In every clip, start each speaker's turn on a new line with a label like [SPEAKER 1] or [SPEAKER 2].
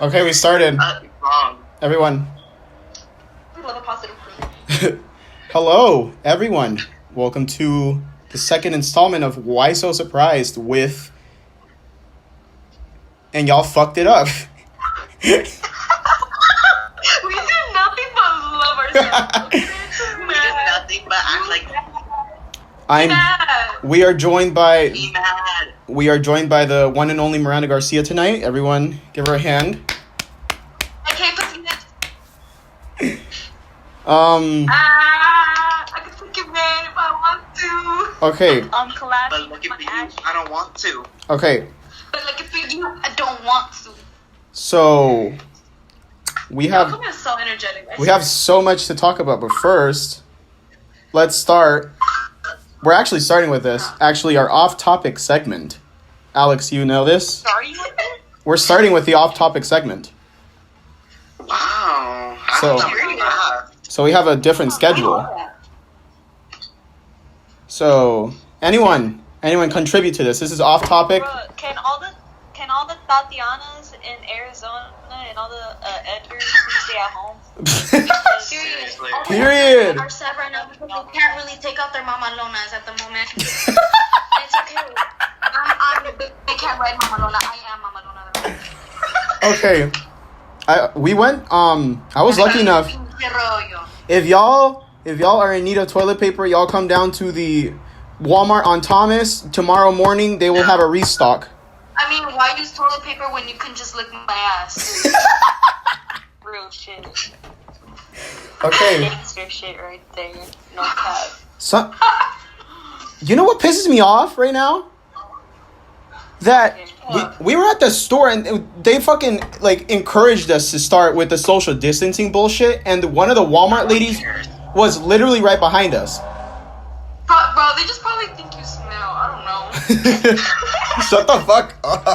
[SPEAKER 1] Okay, we started.
[SPEAKER 2] Wrong.
[SPEAKER 1] Everyone.
[SPEAKER 3] We love a positive proof.
[SPEAKER 1] Hello, everyone. Welcome to the second installment of Why So Surprised with... And y'all fucked it up.
[SPEAKER 3] We do nothing but love ourselves.
[SPEAKER 2] We did nothing but act like
[SPEAKER 1] We are joined by
[SPEAKER 2] be mad.
[SPEAKER 1] the one and only Miranda Garcia tonight. Everyone, give her a hand.
[SPEAKER 3] Okay, pussy. I can take it man if I want to.
[SPEAKER 1] Okay.
[SPEAKER 3] Collab.
[SPEAKER 2] But look at you, I don't want to.
[SPEAKER 1] Okay.
[SPEAKER 3] But like if you, I don't want to.
[SPEAKER 1] So we have
[SPEAKER 3] Come here, so energetic.
[SPEAKER 1] we have so much to talk about, but first, let's start. We're actually starting with this. Actually, our off-topic segment. Alex, you know this?
[SPEAKER 3] Sorry, you with it?
[SPEAKER 1] We're starting with the off-topic segment.
[SPEAKER 2] Wow.
[SPEAKER 1] So-
[SPEAKER 2] That.
[SPEAKER 1] So we have a different schedule. So anyone contribute to this? This is off-topic.
[SPEAKER 4] Bro, can all the Tatianas in Arizona and all the Edgars please stay at home?
[SPEAKER 2] Seriously.
[SPEAKER 1] Period.
[SPEAKER 5] Are sad right now because they can't really take out their mamalonas at the moment. It's okay.
[SPEAKER 3] They can't ride Mama Lola. I am Mama Lola.
[SPEAKER 1] Okay. I was lucky enough. If y'all are in need of toilet paper, y'all come down to the Walmart on Thomas. Tomorrow morning they will have a restock.
[SPEAKER 3] I mean, why use toilet paper when you can just lick my ass?
[SPEAKER 4] Real shit.
[SPEAKER 1] Okay.
[SPEAKER 4] Gangster shit right there. No cap.
[SPEAKER 1] So, you know what pisses me off right now? That we were at the store and they fucking like encouraged us to start with the social distancing bullshit, and one of the Walmart ladies was literally right behind us.
[SPEAKER 3] Bro, they just probably think you smell. I don't know.
[SPEAKER 1] Shut the fuck up.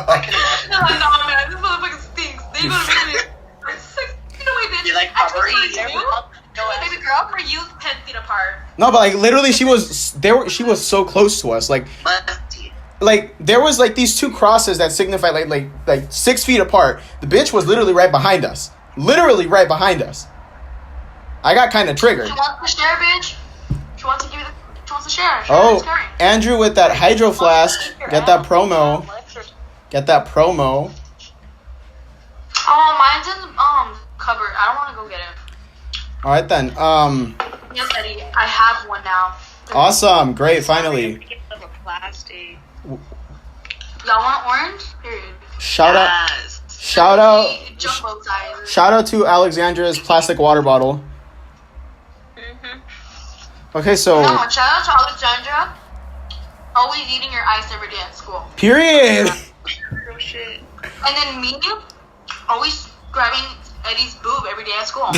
[SPEAKER 3] No, man, this motherfucker stinks. They gonna make me. You know what, bitch?
[SPEAKER 2] You like
[SPEAKER 3] I just
[SPEAKER 2] Peppery?
[SPEAKER 3] wanted you. Baby girl, for you, 10 feet apart.
[SPEAKER 1] No, but like literally she was so close to us. Like there was like these two crosses that signify like 6 feet apart. The bitch was literally right behind us. Literally right behind us. I got kind of triggered.
[SPEAKER 3] She wants to share, bitch. She wants to share.
[SPEAKER 1] Oh, Andrew with that hydro flask. Get that promo. Get that promo.
[SPEAKER 3] Oh, mine's in cupboard. I don't want to go get it.
[SPEAKER 1] All right then.
[SPEAKER 3] Yes, Eddie. I have one now.
[SPEAKER 1] Awesome. Great. Finally.
[SPEAKER 4] Plastic.
[SPEAKER 3] Y'all want orange? Period.
[SPEAKER 1] Shout out
[SPEAKER 3] Jumbo size.
[SPEAKER 1] Shout out to Alexandra's plastic water bottle. Okay, so
[SPEAKER 3] No, shout out to Alexandra. Always eating your ice every day at school.
[SPEAKER 1] period.
[SPEAKER 4] Real shit.
[SPEAKER 3] And then me, always grabbing Eddie's boob every day at school.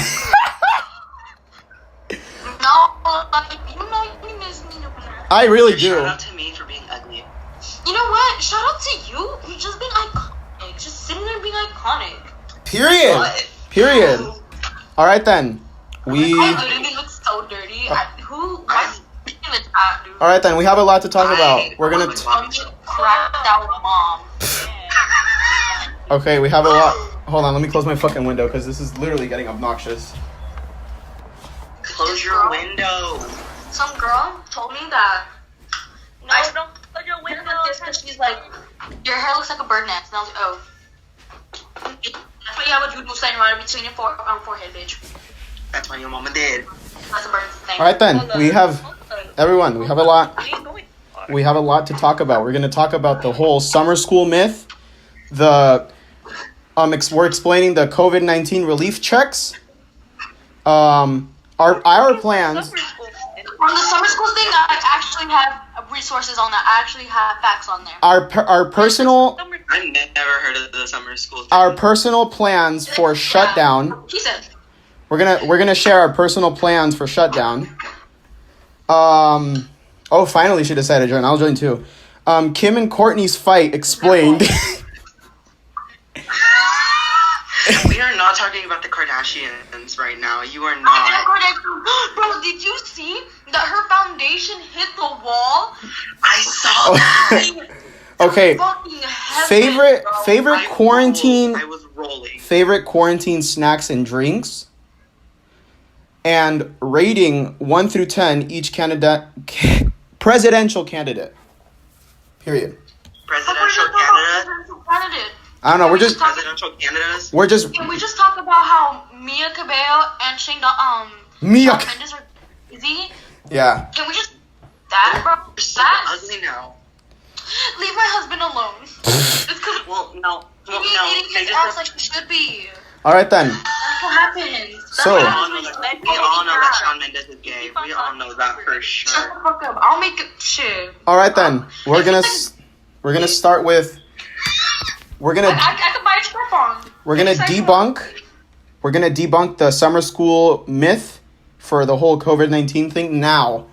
[SPEAKER 3] No, you miss me.
[SPEAKER 1] I really do.
[SPEAKER 2] Shout out to me for being ugly.
[SPEAKER 3] You know what? Shout out to you. You're just being iconic. Just sitting there being iconic.
[SPEAKER 1] Period.
[SPEAKER 2] What?
[SPEAKER 1] Period. All right then.
[SPEAKER 3] I literally look so dirty. Why's in the chat, dude?
[SPEAKER 1] All right then. We have a lot to talk about. We're gonna.
[SPEAKER 3] Cracked out mom.
[SPEAKER 1] Okay, we have a lot. Hold on. Let me close my fucking window because this is literally getting obnoxious.
[SPEAKER 2] Close your window.
[SPEAKER 3] Some girl told me that.
[SPEAKER 4] No, don't put your window.
[SPEAKER 3] She's like, your hair looks like a bird nest. And I was like, oh. That's why you have a doodle sign right between your forehead, bitch.
[SPEAKER 2] That's what your mama did.
[SPEAKER 3] That's a bird thing.
[SPEAKER 1] All right then. We have everyone. We have a lot. We have a lot to talk about. We're gonna talk about the whole summer school myth. We're explaining the COVID-19 relief checks. Our plans.
[SPEAKER 3] On the summer school thing, I actually have resources on that. I actually have facts on there.
[SPEAKER 1] Our personal.
[SPEAKER 2] I've never heard of the summer school thing.
[SPEAKER 1] Our personal plans for shutdown.
[SPEAKER 3] He said.
[SPEAKER 1] We're gonna share our personal plans for shutdown. Oh, finally she decided to join. I'll join too. Kim and Courtney's fight explained.
[SPEAKER 2] We are not talking about the Kardashians right now. You are not.
[SPEAKER 3] Bro, did you see that her foundation hit the wall?
[SPEAKER 2] I saw that.
[SPEAKER 1] Okay.
[SPEAKER 3] Fucking heaven,
[SPEAKER 1] Favorite
[SPEAKER 3] bro.
[SPEAKER 1] quarantine.
[SPEAKER 2] I was rolling.
[SPEAKER 1] Favorite quarantine snacks and drinks. And rating 1 through 10 each presidential candidate. Period.
[SPEAKER 2] Presidential candidates.
[SPEAKER 1] I don't know. We're just
[SPEAKER 2] Presidential candidates.
[SPEAKER 3] Can we just talk about how Mia Cabello and Shane
[SPEAKER 1] Mia.
[SPEAKER 3] Mendes are crazy?
[SPEAKER 1] Yeah.
[SPEAKER 3] Can we just that, bro?
[SPEAKER 2] You're so
[SPEAKER 3] That
[SPEAKER 2] ugly now.
[SPEAKER 3] leave my husband alone. It's because
[SPEAKER 2] Well, no.
[SPEAKER 3] he's eating
[SPEAKER 2] They
[SPEAKER 3] his
[SPEAKER 2] just
[SPEAKER 3] ass like he should be.
[SPEAKER 1] All right then.
[SPEAKER 3] That's what happens.
[SPEAKER 1] So-
[SPEAKER 2] We all know that Shawn Mendes is gay. We all know that for
[SPEAKER 3] Shut
[SPEAKER 2] sure.
[SPEAKER 3] the fuck up. I'll make it shit.
[SPEAKER 1] All right then. We're gonna start with. We're
[SPEAKER 3] I
[SPEAKER 1] gonna
[SPEAKER 3] could buy a strap on.
[SPEAKER 1] we're gonna debunk. We're gonna debunk the summer school myth for the whole COVID-19 thing now.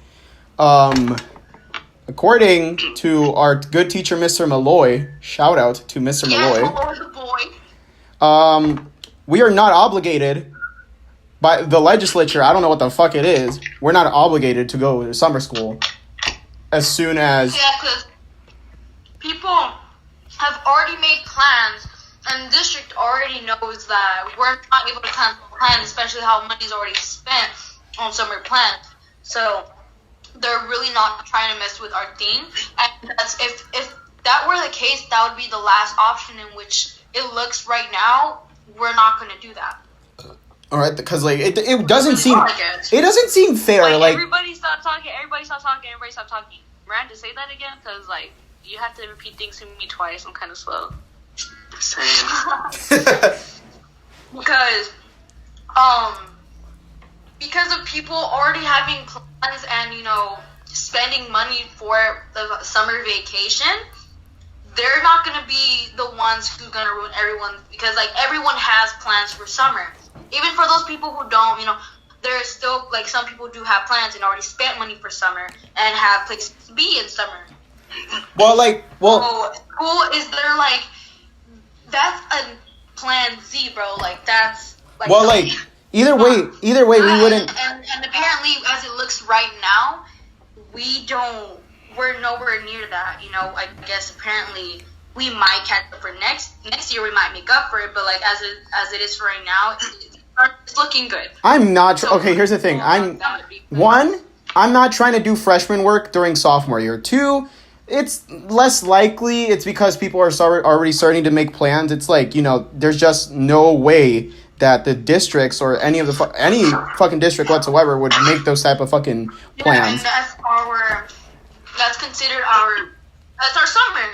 [SPEAKER 1] According to our good teacher, Mr. Malloy, shout out to Mr. Malloy.
[SPEAKER 3] Yes, the boy.
[SPEAKER 1] We are not obligated by the legislature. I don't know what the fuck it is. We're not obligated to go to summer school as soon as.
[SPEAKER 3] Yeah, because people have already made plans, and the district already knows that we're not able to cancel plans, especially how money's already spent on summer plans. So they're really not trying to mess with our theme. And that's if that were the case, that would be the last option. In which it looks right now, we're not going to do that.
[SPEAKER 1] All right, because like it doesn't seem fair.
[SPEAKER 4] Wait,
[SPEAKER 1] Like
[SPEAKER 4] everybody stop talking. Everybody stop talking. Everybody stop talking. Miranda, say that again, because like you have to repeat things to me twice. I'm kind of slow.
[SPEAKER 2] Same.
[SPEAKER 3] Because of people already having plans and spending money for the summer vacation, they're not gonna be the ones who's gonna ruin everyone, because like everyone has plans for summer. Even for those people who don't, there's still like some people do have plans and already spent money for summer and have places to be in summer. So school is there like that's a plan Z, bro. Like that's like
[SPEAKER 1] either way we wouldn't.
[SPEAKER 3] And apparently, as it looks right now, we're nowhere near that. I guess apparently we might catch up for next year. We might make up for it, but like as it is for right now, it's looking good.
[SPEAKER 1] I'm not okay. Here's the thing. I'm not trying to do freshman work during sophomore year. 2, it's less likely. It's because people are already starting to make plans. It's like there's just no way that the districts or any fucking district whatsoever would make those type of fucking plans.
[SPEAKER 3] Yeah, and that's our summer.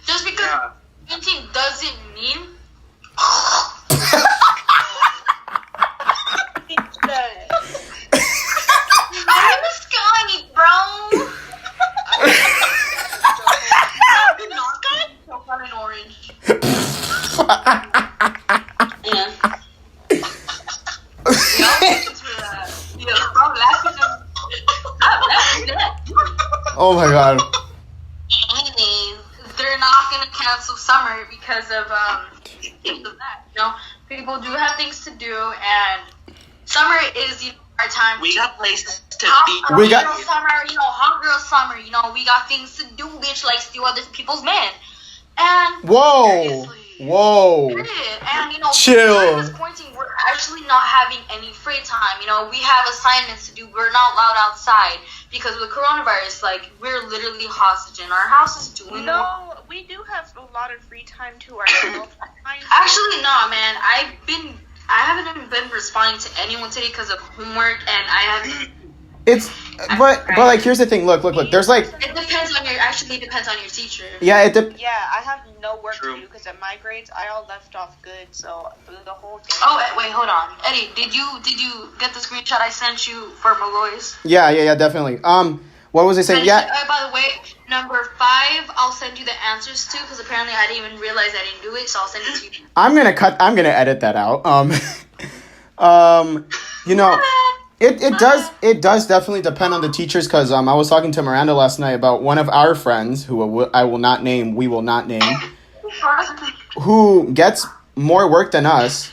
[SPEAKER 3] Just because 18 doesn't mean. I'm just going, bro. So fun and orange. Yeah.
[SPEAKER 1] Oh my god.
[SPEAKER 3] Anyways, they're not gonna cancel summer because of that. People do have things to do, and summer is our time.
[SPEAKER 2] We got places to be.
[SPEAKER 3] Hot girl summer. We got things to do, bitch. Like steal other people's men. And
[SPEAKER 1] Whoa.
[SPEAKER 3] and
[SPEAKER 1] chill.
[SPEAKER 3] during this quarantine, we're actually not having any free time. We have assignments to do. We're not allowed outside because of the coronavirus. Like we're literally hostage in our houses doing.
[SPEAKER 4] No, we do have a lot of free time to ourselves.
[SPEAKER 3] Actually, no, man. I haven't even been responding to anyone today because of homework, and I haven't.
[SPEAKER 1] But like here's the thing. Look. There's like.
[SPEAKER 3] It depends on your teacher.
[SPEAKER 1] Yeah,
[SPEAKER 4] Yeah, I have no work to do because at my grades I all left off good, so the whole day.
[SPEAKER 3] Oh wait, hold on, Eddie. Did you get the screenshot I sent you for Malloy's?
[SPEAKER 1] Yeah, definitely. What was I saying? Yeah.
[SPEAKER 3] By the way, number 5, I'll send you the answers to because apparently I didn't even realize I didn't do it, so I'll send it to you.
[SPEAKER 1] I'm gonna edit that out. It does definitely depend on the teachers because I was talking to Miranda last night about one of our friends who we will not name, who gets more work than us,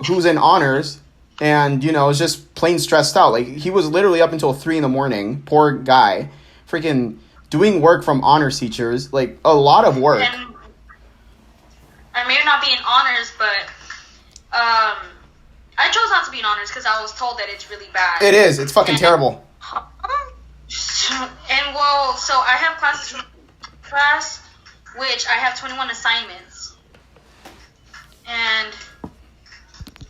[SPEAKER 1] who's in honors, and is just plain stressed out. Like he was literally up until 3 a.m. Poor guy, freaking doing work from honors teachers, like a lot of work.
[SPEAKER 3] And I may not be in honors, but I chose not to be in honors because I was told that it's really bad.
[SPEAKER 1] It is. It's fucking terrible.
[SPEAKER 3] And well, so I have classes from class, which I have 21 assignments, and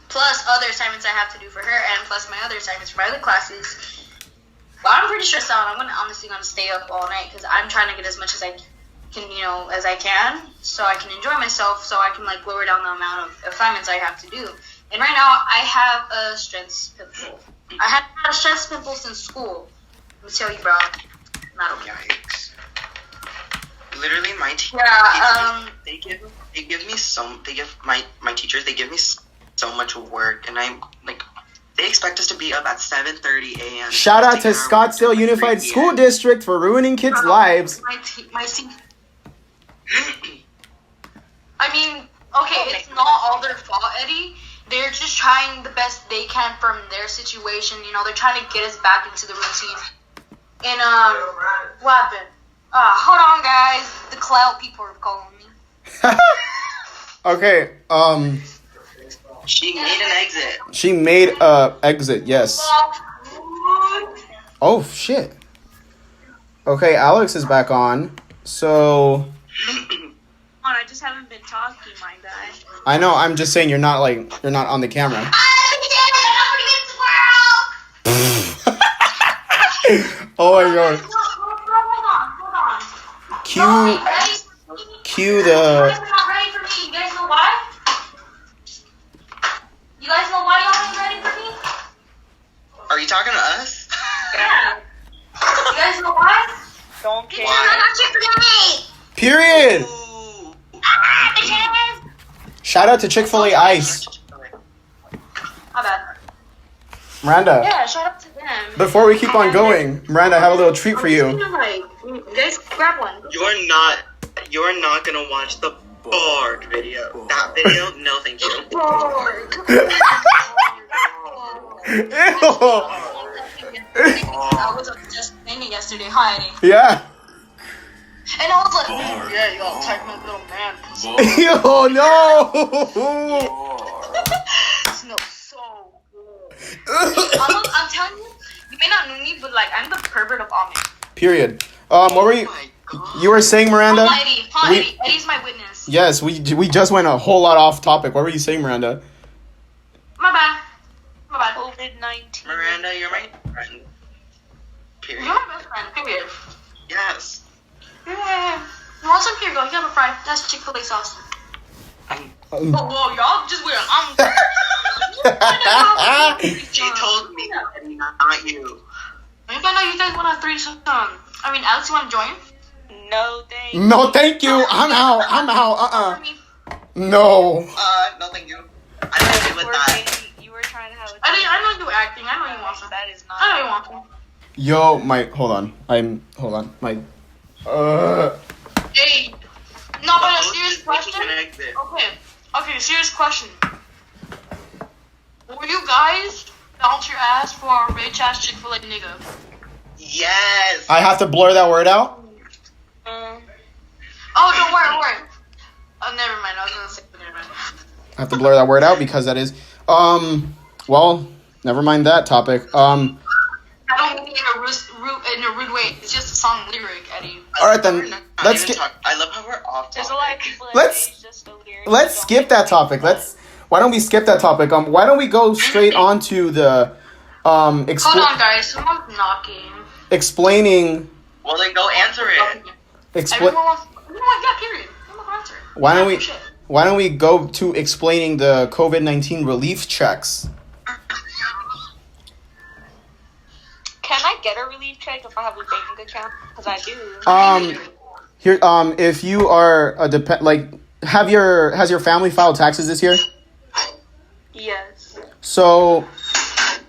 [SPEAKER 3] plus other assignments I have to do for her, and plus my other assignments for my other classes. Well, I'm pretty stressed out. I'm honestly gonna stay up all night because I'm trying to get as much as I can, as I can, so I can enjoy myself, so I can like lower down the amount of assignments I have to do. And right now, I have a stress pimple. I haven't had a stress pimple since school. Let me tell you, bro. Not okay.
[SPEAKER 2] Yikes. Literally, my teachers.
[SPEAKER 3] Yeah.
[SPEAKER 2] They give my teachers. They give me so much work, and I'm like, they expect us to be up at 7:30 a.m.
[SPEAKER 1] Shout out to Scottsdale Unified School District for ruining kids' lives.
[SPEAKER 3] I mean, okay, it's not all their fault, Eddie. They're just trying the best they can from their situation. They're trying to get us back into the routine. And, what happened? Hold on, guys. The cloud people are calling me.
[SPEAKER 1] Okay,
[SPEAKER 2] She made an exit.
[SPEAKER 1] she made a exit, yes. Oh, shit. Okay, Alex is back on. So,
[SPEAKER 4] I just haven't been talking, my guy.
[SPEAKER 1] I know, I'm just saying you're not on the camera. Oh my god. Cue the...
[SPEAKER 3] You guys are not ready for me. You guys know why? You guys know why y'all ain't ready for me?
[SPEAKER 2] Are you talking to us?
[SPEAKER 3] Yeah. You guys know why?
[SPEAKER 4] Don't care.
[SPEAKER 1] Period!
[SPEAKER 2] Ooh.
[SPEAKER 1] Shout out to Chick-fil-A Ice.
[SPEAKER 3] My bad.
[SPEAKER 1] Miranda,
[SPEAKER 3] Yeah, shout out to them.
[SPEAKER 1] before we keep on going, Miranda, I have a little treat for you.
[SPEAKER 3] You guys grab one.
[SPEAKER 2] You're not gonna watch the Borg video. That video? No, thank you.
[SPEAKER 3] I was just thinking yesterday, hi, Eddie.
[SPEAKER 1] Yeah.
[SPEAKER 3] And I was like, yeah, you gotta type my little man.
[SPEAKER 1] Yo, no!
[SPEAKER 3] It smells so good. I'm telling you, you may not know me, but like, I'm the pervert of almond.
[SPEAKER 1] Period. What were you...
[SPEAKER 2] Oh my God.
[SPEAKER 1] You were saying, Miranda?
[SPEAKER 3] Eddie. Eddie. Eddie's my witness.
[SPEAKER 1] Yes, we just went a whole lot off topic. What were you saying, Miranda?
[SPEAKER 3] My bad.
[SPEAKER 4] COVID-19.
[SPEAKER 2] Miranda, you're my friend.
[SPEAKER 3] You're
[SPEAKER 2] Period.
[SPEAKER 3] my best friend, period.
[SPEAKER 2] Yes.
[SPEAKER 3] Yeah. You want some? Here you go. You have a fry. That's Chick-fil-A sauce. Whoa, y'all just weird.
[SPEAKER 2] She told me, not you.
[SPEAKER 3] You guys want a threesome? Alex, you want to join?
[SPEAKER 4] No, thanks.
[SPEAKER 1] No, thank you. I'm out. No.
[SPEAKER 2] No, thank you. I don't agree with that.
[SPEAKER 4] You were trying to have a
[SPEAKER 3] I know you were acting. I know you want some.
[SPEAKER 4] That is not.
[SPEAKER 3] I know you want some.
[SPEAKER 1] Yo, hold on.
[SPEAKER 3] Hey. No, but a serious
[SPEAKER 2] Just
[SPEAKER 3] question.
[SPEAKER 2] making an exit.
[SPEAKER 3] Okay, serious question. Will you guys bounce your ass for a rich ass Chick-fil-A nigga?
[SPEAKER 2] Yes.
[SPEAKER 1] I have to blur that word out?
[SPEAKER 3] Oh, don't worry. Oh, never mind. I was gonna say never mind.
[SPEAKER 1] I have to blur that word out because that is... Well, never mind that topic.
[SPEAKER 3] I don't mean in a rude way. It's just a song lyric, Eddie.
[SPEAKER 1] Alright then, let's get...
[SPEAKER 2] I love how we're off
[SPEAKER 4] There's a lot of
[SPEAKER 2] topic.
[SPEAKER 4] people that
[SPEAKER 1] Let's-
[SPEAKER 4] say it's just a lyric.
[SPEAKER 1] Let's skip that topic. Why don't we skip that topic? Why don't we go straight on to the...
[SPEAKER 3] Hold on, guys. Someone's knocking.
[SPEAKER 1] Explaining...
[SPEAKER 2] Well, then go answer it.
[SPEAKER 3] Everyone wants... Yeah, period. I'm gonna answer it.
[SPEAKER 1] Why don't we go to explaining the COVID-19 relief checks?
[SPEAKER 4] Can I get a relief check if I have a bank account? Because I do.
[SPEAKER 1] Here, if you are a has your family filed taxes this year?
[SPEAKER 4] Yes.
[SPEAKER 1] So,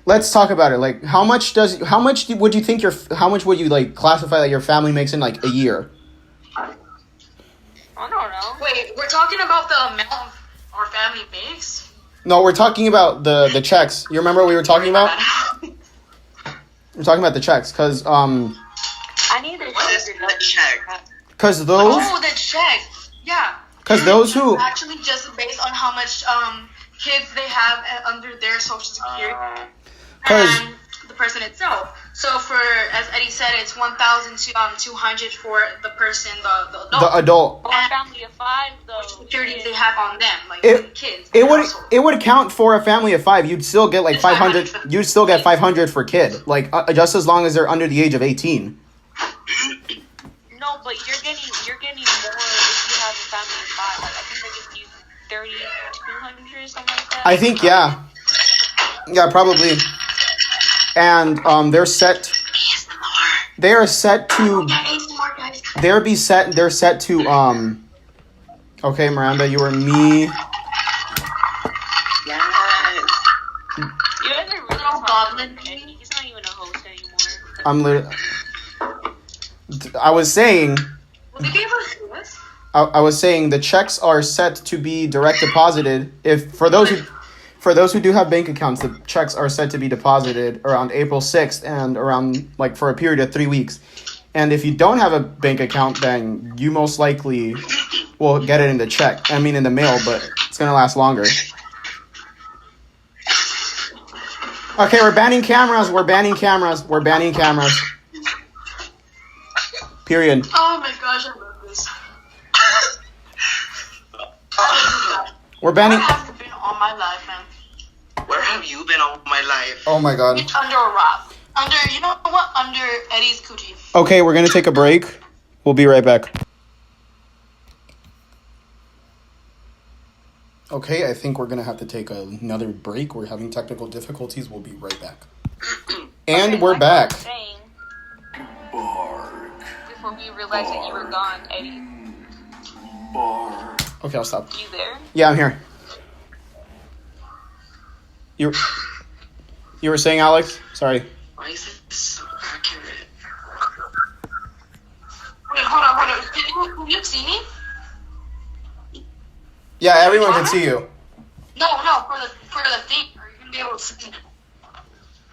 [SPEAKER 1] let's talk about it. Like, how much would you classify that your family makes in like a year?
[SPEAKER 4] I don't know.
[SPEAKER 3] Wait, we're talking about the amount our family makes?
[SPEAKER 1] No, we're talking about the checks. You remember what we were talking about? We're talking about the checks, because
[SPEAKER 4] I need to
[SPEAKER 2] What is
[SPEAKER 4] figure it out.
[SPEAKER 2] check.
[SPEAKER 1] Because those.
[SPEAKER 5] Oh, the check. Yeah.
[SPEAKER 1] Because those who.
[SPEAKER 5] Actually, just based on how much kids they have under their social security and the person itself. So for, as Eddie said, it's 1,200 for the person, the adult.
[SPEAKER 1] The adult.
[SPEAKER 4] For a family of 5, though.
[SPEAKER 5] Security they have on them, like
[SPEAKER 1] It-
[SPEAKER 5] kids.
[SPEAKER 1] It would count for a family of 5. You'd still get like 500. You'd still get 500 for kid, like just as long as they're under the age of 18.
[SPEAKER 4] No, but you're getting more if you have a family of 5. Like, I think they're giving you 3,200 or something like that.
[SPEAKER 1] I think yeah, probably. And they're set. They are set to. They're set to Okay, Miranda, you are me.
[SPEAKER 2] Yes.
[SPEAKER 4] You guys are really
[SPEAKER 5] Goblin.
[SPEAKER 4] He's not even a host anymore.
[SPEAKER 1] I'm literally. I was saying.
[SPEAKER 5] Well, they gave us this.
[SPEAKER 1] I was saying the checks are set to be direct deposited. For those who do have bank accounts, the checks are set to be deposited around April 6th and around like for a period of 3 weeks. And if you don't have a bank account, then you most likely will get it in the check. I mean in the mail, but it's gonna last longer. Okay, we're banning cameras. Period.
[SPEAKER 5] Oh my gosh, I love this.
[SPEAKER 1] We're banning.
[SPEAKER 5] Where have you been all my life, man?
[SPEAKER 2] Where have you been all my life?
[SPEAKER 1] Oh my god.
[SPEAKER 5] Under a rock. You know what? Under Eddie's coochie.
[SPEAKER 1] Okay, we're gonna take a break. We'll be right back. Okay, I think we're gonna have to take another break. We're having technical difficulties. We'll be right back. And we're back.
[SPEAKER 4] Saying, before we realized that you were gone, Eddie.
[SPEAKER 1] Okay, I'll stop.
[SPEAKER 4] You there?
[SPEAKER 1] Yeah, I'm here. You were saying, Alex? Sorry.
[SPEAKER 2] Why is it so accurate?
[SPEAKER 5] Wait, hold on. Can you see me?
[SPEAKER 1] Yeah, everyone can see you.
[SPEAKER 5] No, for the thing. Are you gonna be able to see me?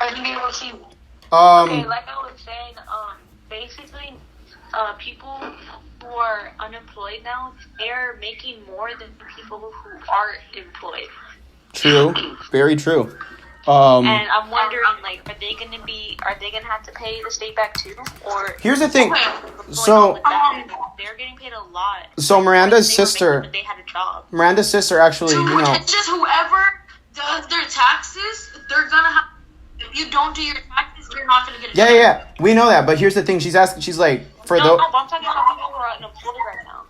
[SPEAKER 5] Are you gonna be able to see me?
[SPEAKER 4] Okay, like I was saying, basically, people who are unemployed now, they're making more than people who are employed.
[SPEAKER 1] True. Very true.
[SPEAKER 4] And I'm wondering, like, are they gonna have to pay the state back too, or
[SPEAKER 1] Here's the thing.
[SPEAKER 4] what's going
[SPEAKER 1] So
[SPEAKER 4] on with that? They're getting paid a lot.
[SPEAKER 1] So Miranda's
[SPEAKER 4] They were making
[SPEAKER 1] sister,
[SPEAKER 4] when they had a job.
[SPEAKER 1] Miranda's sister actually, you know,
[SPEAKER 5] It's just whoever does their taxes, they're gonna have. If you don't do your taxes, you're not gonna get a job.
[SPEAKER 1] yeah, we know that. But here's the thing. She's asking. She's like, for
[SPEAKER 4] No,
[SPEAKER 1] the.
[SPEAKER 4] but I'm talking about people who are unemployed right now.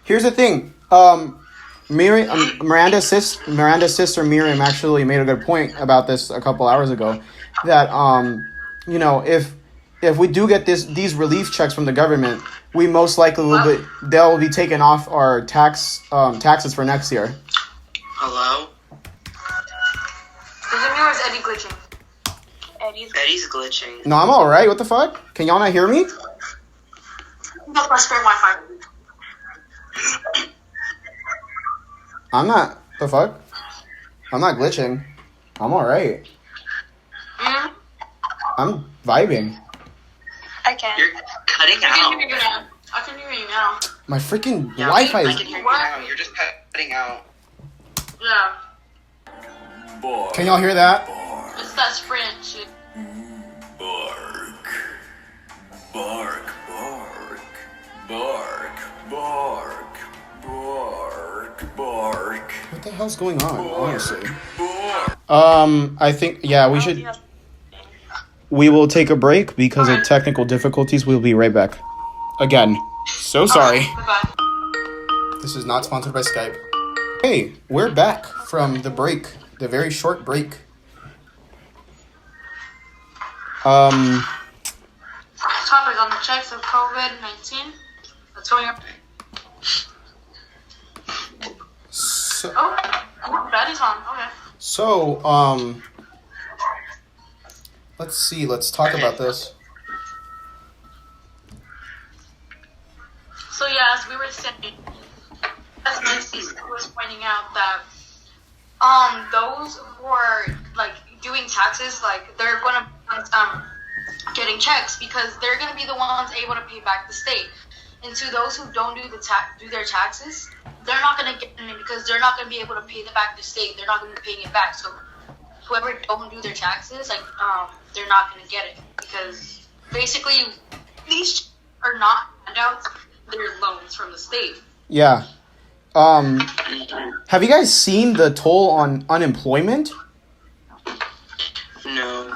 [SPEAKER 1] Here's the thing. Miranda's sister Miriam actually made a good point about this a couple hours ago. That you know, if we do get these relief checks from the government, we most likely they'll be taken off our taxes for next year.
[SPEAKER 2] Hello?
[SPEAKER 5] Is it me or is Eddie glitching?
[SPEAKER 2] Eddie's glitching.
[SPEAKER 1] No, I'm all right. What the fuck? Can y'all not hear me?
[SPEAKER 5] That's my spare Wi-Fi.
[SPEAKER 1] I'm not. The fuck? I'm not glitching. I'm all right.
[SPEAKER 5] Mm?
[SPEAKER 1] I'm vibing.
[SPEAKER 4] I can't.
[SPEAKER 2] You're cutting
[SPEAKER 5] I can
[SPEAKER 2] out.
[SPEAKER 5] hear you now. I can hear you now.
[SPEAKER 1] My freaking
[SPEAKER 2] Yeah,
[SPEAKER 1] Wi-Fi
[SPEAKER 2] I
[SPEAKER 1] is.
[SPEAKER 2] can hear you now. You're just cutting out.
[SPEAKER 5] Yeah.
[SPEAKER 1] Can y'all hear that?
[SPEAKER 5] It's that Sprint shit.
[SPEAKER 6] Bark. Bark, bark. Bark, bark. Bark, bark.
[SPEAKER 1] What the hell's going on? Honestly.
[SPEAKER 6] Bark.
[SPEAKER 1] I think we should. We will take a break because of technical difficulties. We'll be right back. Again. So sorry.
[SPEAKER 5] Bye-bye.
[SPEAKER 1] This is not sponsored by Skype. Hey, we're back from the break. The very short break.
[SPEAKER 5] Topic on the checks of COVID-19. That's going up.
[SPEAKER 1] So,
[SPEAKER 5] Daddy's on. Okay.
[SPEAKER 1] So, let's see. Let's talk about this.
[SPEAKER 5] So yeah, as we were saying, as Nancy was pointing out that those who are like doing taxes, like they're gonna
[SPEAKER 3] getting checks because they're gonna be the ones able to pay back the state. And to those who don't do their taxes, they're not gonna get any because they're not gonna be able to pay back the state. They're not gonna be paying it back. So whoever don't do their taxes, like they're not gonna get it because basically these are not handouts; they're loans from the state.
[SPEAKER 1] Yeah. Have you guys seen the toll on unemployment?
[SPEAKER 2] No.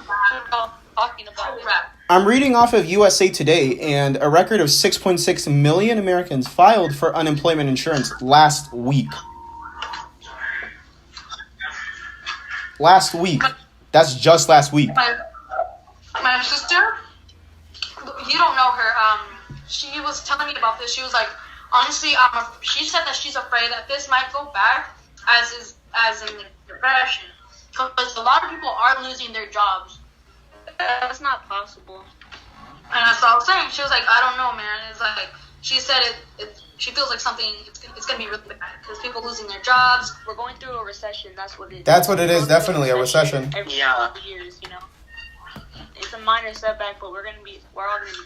[SPEAKER 4] Talking about it.
[SPEAKER 1] I'm reading off of USA Today, and a record of 6.6 million Americans filed for unemployment insurance last week. Last week. That's just last week.
[SPEAKER 3] My sister, you don't know her. She was telling me about this. She was like, honestly, she said that she's afraid that this might go back as in the depression, because a lot of people are losing their jobs.
[SPEAKER 4] That's not possible.
[SPEAKER 3] And that's what I was saying. She was like, I don't know, man. It's like, she said she feels like something, it's going to be really bad because people losing their jobs.
[SPEAKER 4] We're going through a recession. That's what it is.
[SPEAKER 1] That's what it is, definitely a recession.
[SPEAKER 4] Every
[SPEAKER 2] Yeah.
[SPEAKER 4] couple years, you know. It's a minor setback, but we're all gonna be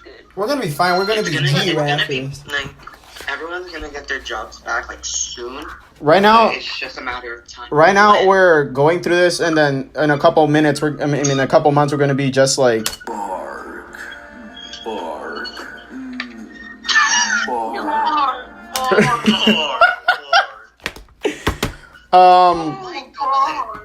[SPEAKER 4] good.
[SPEAKER 1] We're gonna be fine. We're gonna be G right after
[SPEAKER 2] be
[SPEAKER 1] this.
[SPEAKER 2] like everyone's gonna get their jobs back like soon.
[SPEAKER 1] Right now,
[SPEAKER 2] It's just a matter of time.
[SPEAKER 1] right now
[SPEAKER 2] When?
[SPEAKER 1] we're going through this, and then in a couple minutes, in a couple months, we're gonna be just like.
[SPEAKER 6] Bark. Bark.
[SPEAKER 1] Um.
[SPEAKER 2] Oh my God.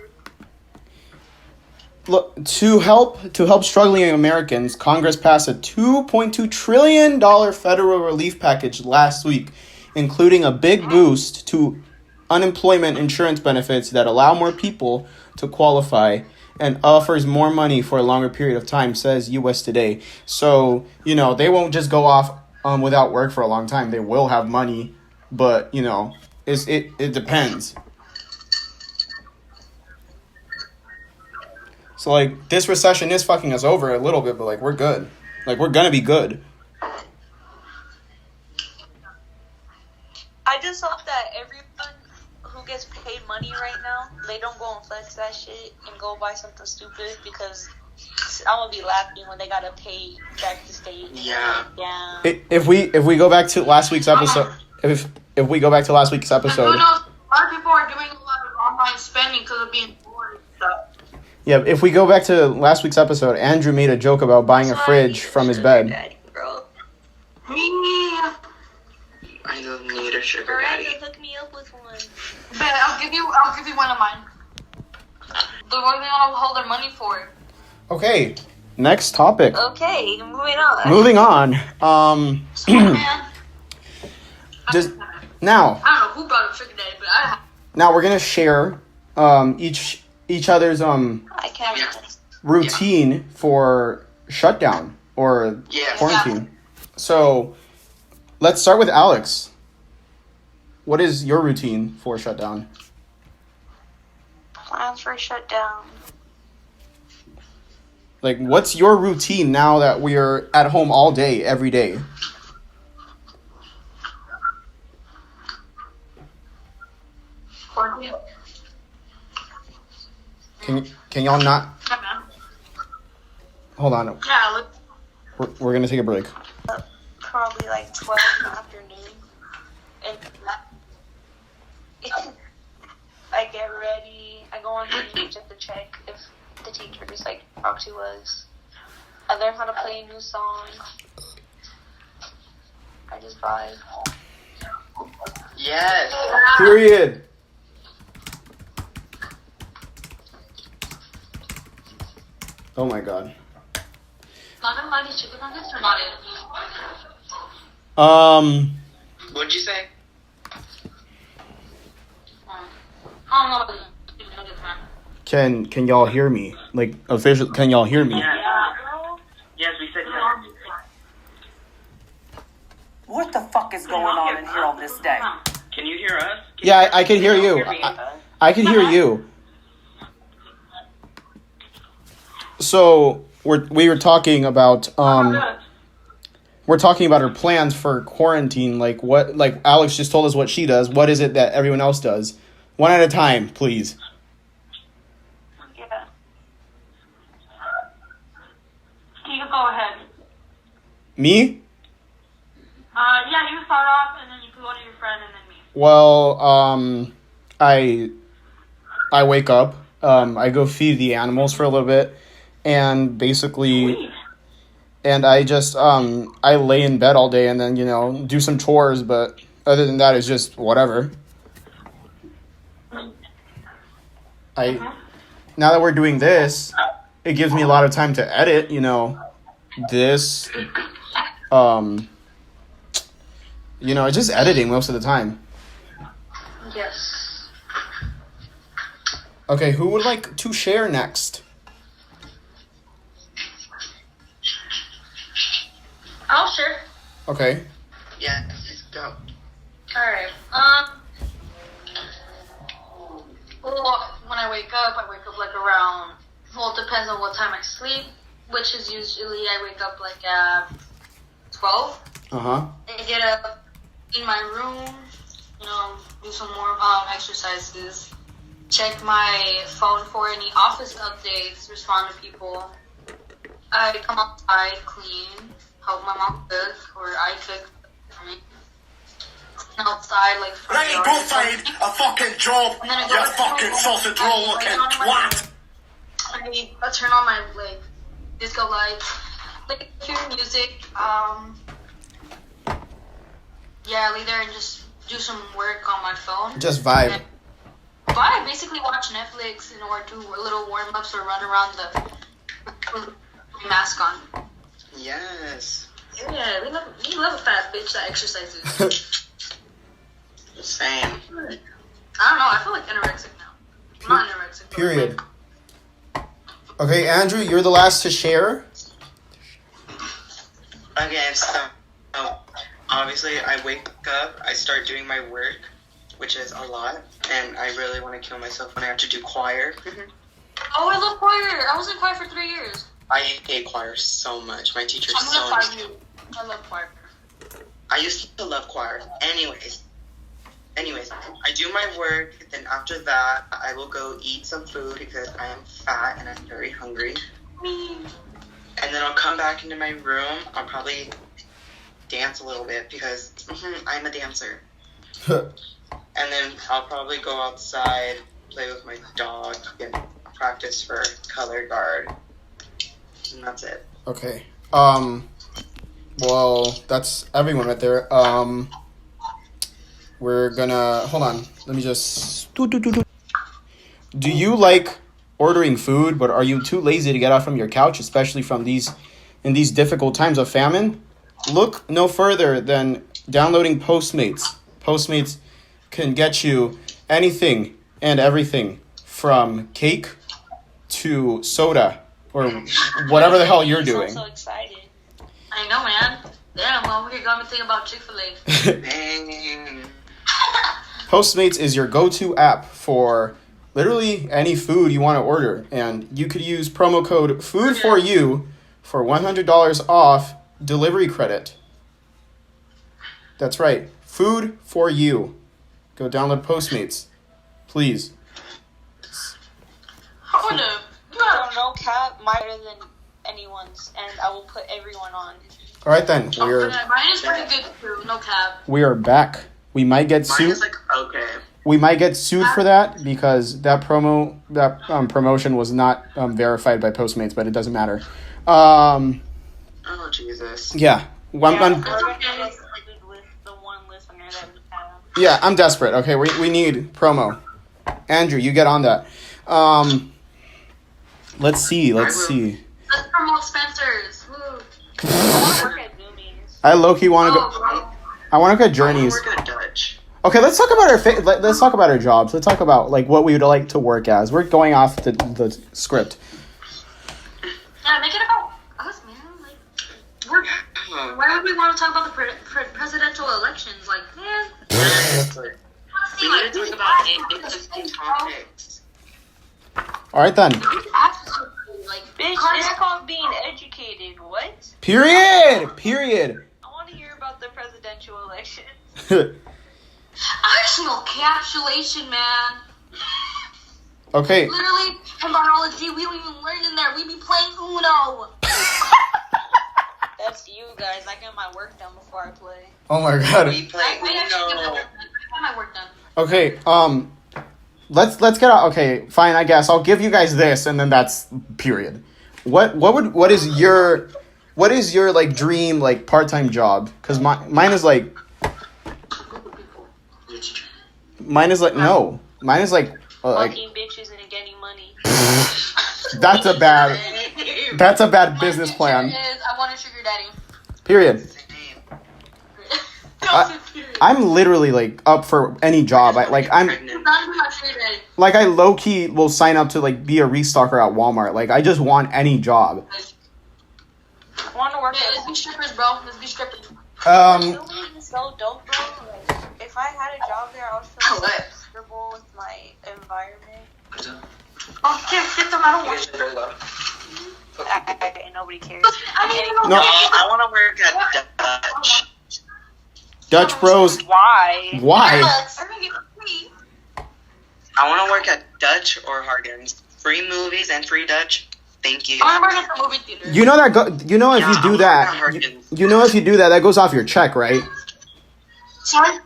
[SPEAKER 1] Look, to help struggling Americans, Congress passed a $2.2 trillion federal relief package last week, including a big boost to unemployment insurance benefits that allow more people to qualify and offers more money for a longer period of time, says US Today. So, they won't just go off without work for a long time. They will have money, but, it depends. So, like, this recession is fucking us over a little bit, but, like, we're good. Like, we're gonna be good.
[SPEAKER 4] I just hope that everyone who gets paid money right now, they don't go and flex that shit and go buy something stupid because I'm gonna be laughing when they gotta pay back the state.
[SPEAKER 2] Yeah.
[SPEAKER 4] Yeah.
[SPEAKER 1] If we go back to last week's episode, if we go back to last week's
[SPEAKER 3] And
[SPEAKER 1] episode,
[SPEAKER 3] who knows, a lot of people are doing a lot of online spending because of being bored and stuff.
[SPEAKER 1] yeah, if we go back to last week's episode, Andrew made a joke about buying a fridge from his bed.
[SPEAKER 4] Daddy, bro.
[SPEAKER 3] Me,
[SPEAKER 2] I don't need a sugar daddy.
[SPEAKER 4] Miranda, hook me up with one.
[SPEAKER 3] bet I'll give you one of mine. The one thing I'll hold their money for.
[SPEAKER 1] Okay, next topic.
[SPEAKER 4] Okay, moving on.
[SPEAKER 1] Moving on.
[SPEAKER 3] Man,
[SPEAKER 1] Just now.
[SPEAKER 3] I don't know who brought up sugar daddy, but I.
[SPEAKER 1] Now we're gonna share each other's
[SPEAKER 4] I can't.
[SPEAKER 2] Yeah.
[SPEAKER 1] routine for shutdown or
[SPEAKER 2] Yes.
[SPEAKER 1] quarantine. So let's start with Alex. What is your routine for shutdown?
[SPEAKER 4] Plans for shutdown.
[SPEAKER 1] Like, what's your routine now that we're at home all day, every day?
[SPEAKER 3] Quarantine.
[SPEAKER 1] Can y'all not?
[SPEAKER 3] Yeah, man.
[SPEAKER 1] Hold on.
[SPEAKER 3] Yeah, look.
[SPEAKER 1] We're gonna take a break.
[SPEAKER 4] Probably like 12 in the afternoon. And I get ready. I go on the just to check if the teachers like talk to us. I learn how to play a new song. I just vibe.
[SPEAKER 2] Yes.
[SPEAKER 1] Period. Oh my god.
[SPEAKER 3] Not gonna lie, these chicken nuggets are not it.
[SPEAKER 2] What'd you say?
[SPEAKER 3] I don't know about the chicken nuggets, man.
[SPEAKER 1] Can y'all hear me? Like, official? Can y'all hear me?
[SPEAKER 2] Yes, we said yes.
[SPEAKER 7] What the fuck is going on in here on this day?
[SPEAKER 2] Can you hear us?
[SPEAKER 1] Yeah, I can hear you. I can hear you. So we were talking about we're talking about her plans for quarantine. Like Alex just told us what she does. What is it that everyone else does? One at a time, please.
[SPEAKER 4] Yeah.
[SPEAKER 3] You can go ahead.
[SPEAKER 1] Me?
[SPEAKER 5] Yeah, you start off, and then you can go to your friend, and then me.
[SPEAKER 1] Well, I wake up. I go feed the animals for a little bit, and basically, and I just I lay in bed all day, and then do some chores. But other than that, it's just whatever. Now that we're doing this, it gives me a lot of time to edit. This, it's just editing most of the time.
[SPEAKER 3] Yes.
[SPEAKER 1] Okay, who would like to share next?
[SPEAKER 3] I'll share.
[SPEAKER 1] Okay.
[SPEAKER 2] Yeah, let's go.
[SPEAKER 3] Alright. Well, when I wake up like around, well, it depends on what time I sleep, which is usually I wake up like at 12.
[SPEAKER 1] Uh-huh.
[SPEAKER 3] I get up, in my room, do some more exercises, check my phone for any office updates, respond to people. I come outside, clean, help my mom cook, or I cook for me. Clean outside, like for
[SPEAKER 8] Ready, go find a fucking job, you fucking sausage roll looking twat!
[SPEAKER 3] I turn on my disco lights, hear music. Yeah, I lay there and just do some work on my phone.
[SPEAKER 1] Just vibe.
[SPEAKER 3] Vibe, basically watch Netflix or do little warm-ups or run around the mask on.
[SPEAKER 2] Yes.
[SPEAKER 3] Yeah, we love a fat bitch that exercises.
[SPEAKER 2] Same.
[SPEAKER 3] I don't know, I feel like anorexic now. I'm not anorexic.
[SPEAKER 1] Period. Okay, Andrew, you're the last to share.
[SPEAKER 2] Okay, so obviously I wake up, I start doing my work, which is a lot, and I really want to kill myself when I have to do choir.
[SPEAKER 3] Oh, I love choir. I was in choir for 3 years.
[SPEAKER 2] I hate choir so much. My teacher's
[SPEAKER 3] I'm
[SPEAKER 2] so
[SPEAKER 3] gonna find you. I love choir.
[SPEAKER 2] I used to love choir. Anyways, I do my work, then after that, I will go eat some food because I am fat and I'm very hungry.
[SPEAKER 3] Me.
[SPEAKER 2] And then I'll come back into my room. I'll probably dance a little bit because I'm a dancer. And then I'll probably go outside, play with my dog, and practice for color guard. And that's it.
[SPEAKER 1] Okay. Well, that's everyone right there. We're gonna hold on. Let me just. Do you like ordering food, but are you too lazy to get up from your couch, especially in these difficult times of famine? Look no further than downloading Postmates. Postmates can get you anything and everything from cake to soda or whatever the hell you're doing.
[SPEAKER 4] I'm so excited.
[SPEAKER 3] I know, man. Damn, well, we got me thinking about Chick-fil-A.
[SPEAKER 2] Dang.
[SPEAKER 1] Postmates is your go-to app for literally any food you want to order, and you could use promo code FOOD4YOU for $100 off delivery credit. That's right, Food for You. Go download Postmates, please.
[SPEAKER 3] Hold up.
[SPEAKER 4] No cap, mine better than anyone's, and I will put everyone on.
[SPEAKER 1] All right then,
[SPEAKER 3] Mine is pretty good too. No cap.
[SPEAKER 1] we are back. We might get
[SPEAKER 2] Mine
[SPEAKER 1] sued.
[SPEAKER 2] is okay.
[SPEAKER 1] We might get sued for that because that promotion was not verified by Postmates, but it doesn't matter.
[SPEAKER 2] Oh, Jesus.
[SPEAKER 1] Yeah. Yeah, I'm desperate. Okay, we need promo. Andrew, you get on that. Let's see.
[SPEAKER 3] Let's promote Spencer's. Woo.
[SPEAKER 1] I low-key want to go. I want to go Journeys.
[SPEAKER 2] We're good Dutch.
[SPEAKER 1] Okay, let's talk about let's talk about our jobs. Let's talk about what we would like to work as. We're going off the script.
[SPEAKER 3] Yeah, make it about us, man. Why would we want to talk about the presidential elections? Man.
[SPEAKER 2] We need to talk about interesting topics.
[SPEAKER 1] All right then.
[SPEAKER 4] Bitch, it's called being educated. What?
[SPEAKER 1] Period.
[SPEAKER 4] I want to hear about the presidential election.
[SPEAKER 3] Arsenal capsulation, man.
[SPEAKER 1] Okay.
[SPEAKER 3] Literally, in biology, we don't even learn in there. We be playing Uno.
[SPEAKER 4] That's you guys. I get my work done before I play.
[SPEAKER 1] Oh my god.
[SPEAKER 2] We play Uno.
[SPEAKER 3] My work done.
[SPEAKER 1] Okay, let's get out. Okay, fine, I guess I'll give you guys this, and then that's period. What is your like dream like part-time job? Because mine is like no, mine is like
[SPEAKER 4] Fucking bitches and getting money.
[SPEAKER 1] that's a bad business plan.
[SPEAKER 3] I want a sugar daddy.
[SPEAKER 1] Period. I'm literally like up for any job. I low key will sign up to like be a restocker at Walmart. Like I just want any job.
[SPEAKER 4] I want to work
[SPEAKER 3] Yeah, let's be strippers, bro. Let's be strippers.
[SPEAKER 4] It's so dope, bro. Like, if I had a job there, I would feel so comfortable with my environment.
[SPEAKER 3] Oh, get them. I don't want
[SPEAKER 4] And nobody cares.
[SPEAKER 1] No.
[SPEAKER 2] I want to work at Dutch.
[SPEAKER 1] Dutch Bros.
[SPEAKER 4] Why?
[SPEAKER 2] I want to work at Dutch or Harden's. Free movies and free Dutch. Thank you.
[SPEAKER 3] I want to work at the movie theater.
[SPEAKER 1] You know that if you do that, if you do that, that goes off your check, right?
[SPEAKER 3] Sorry,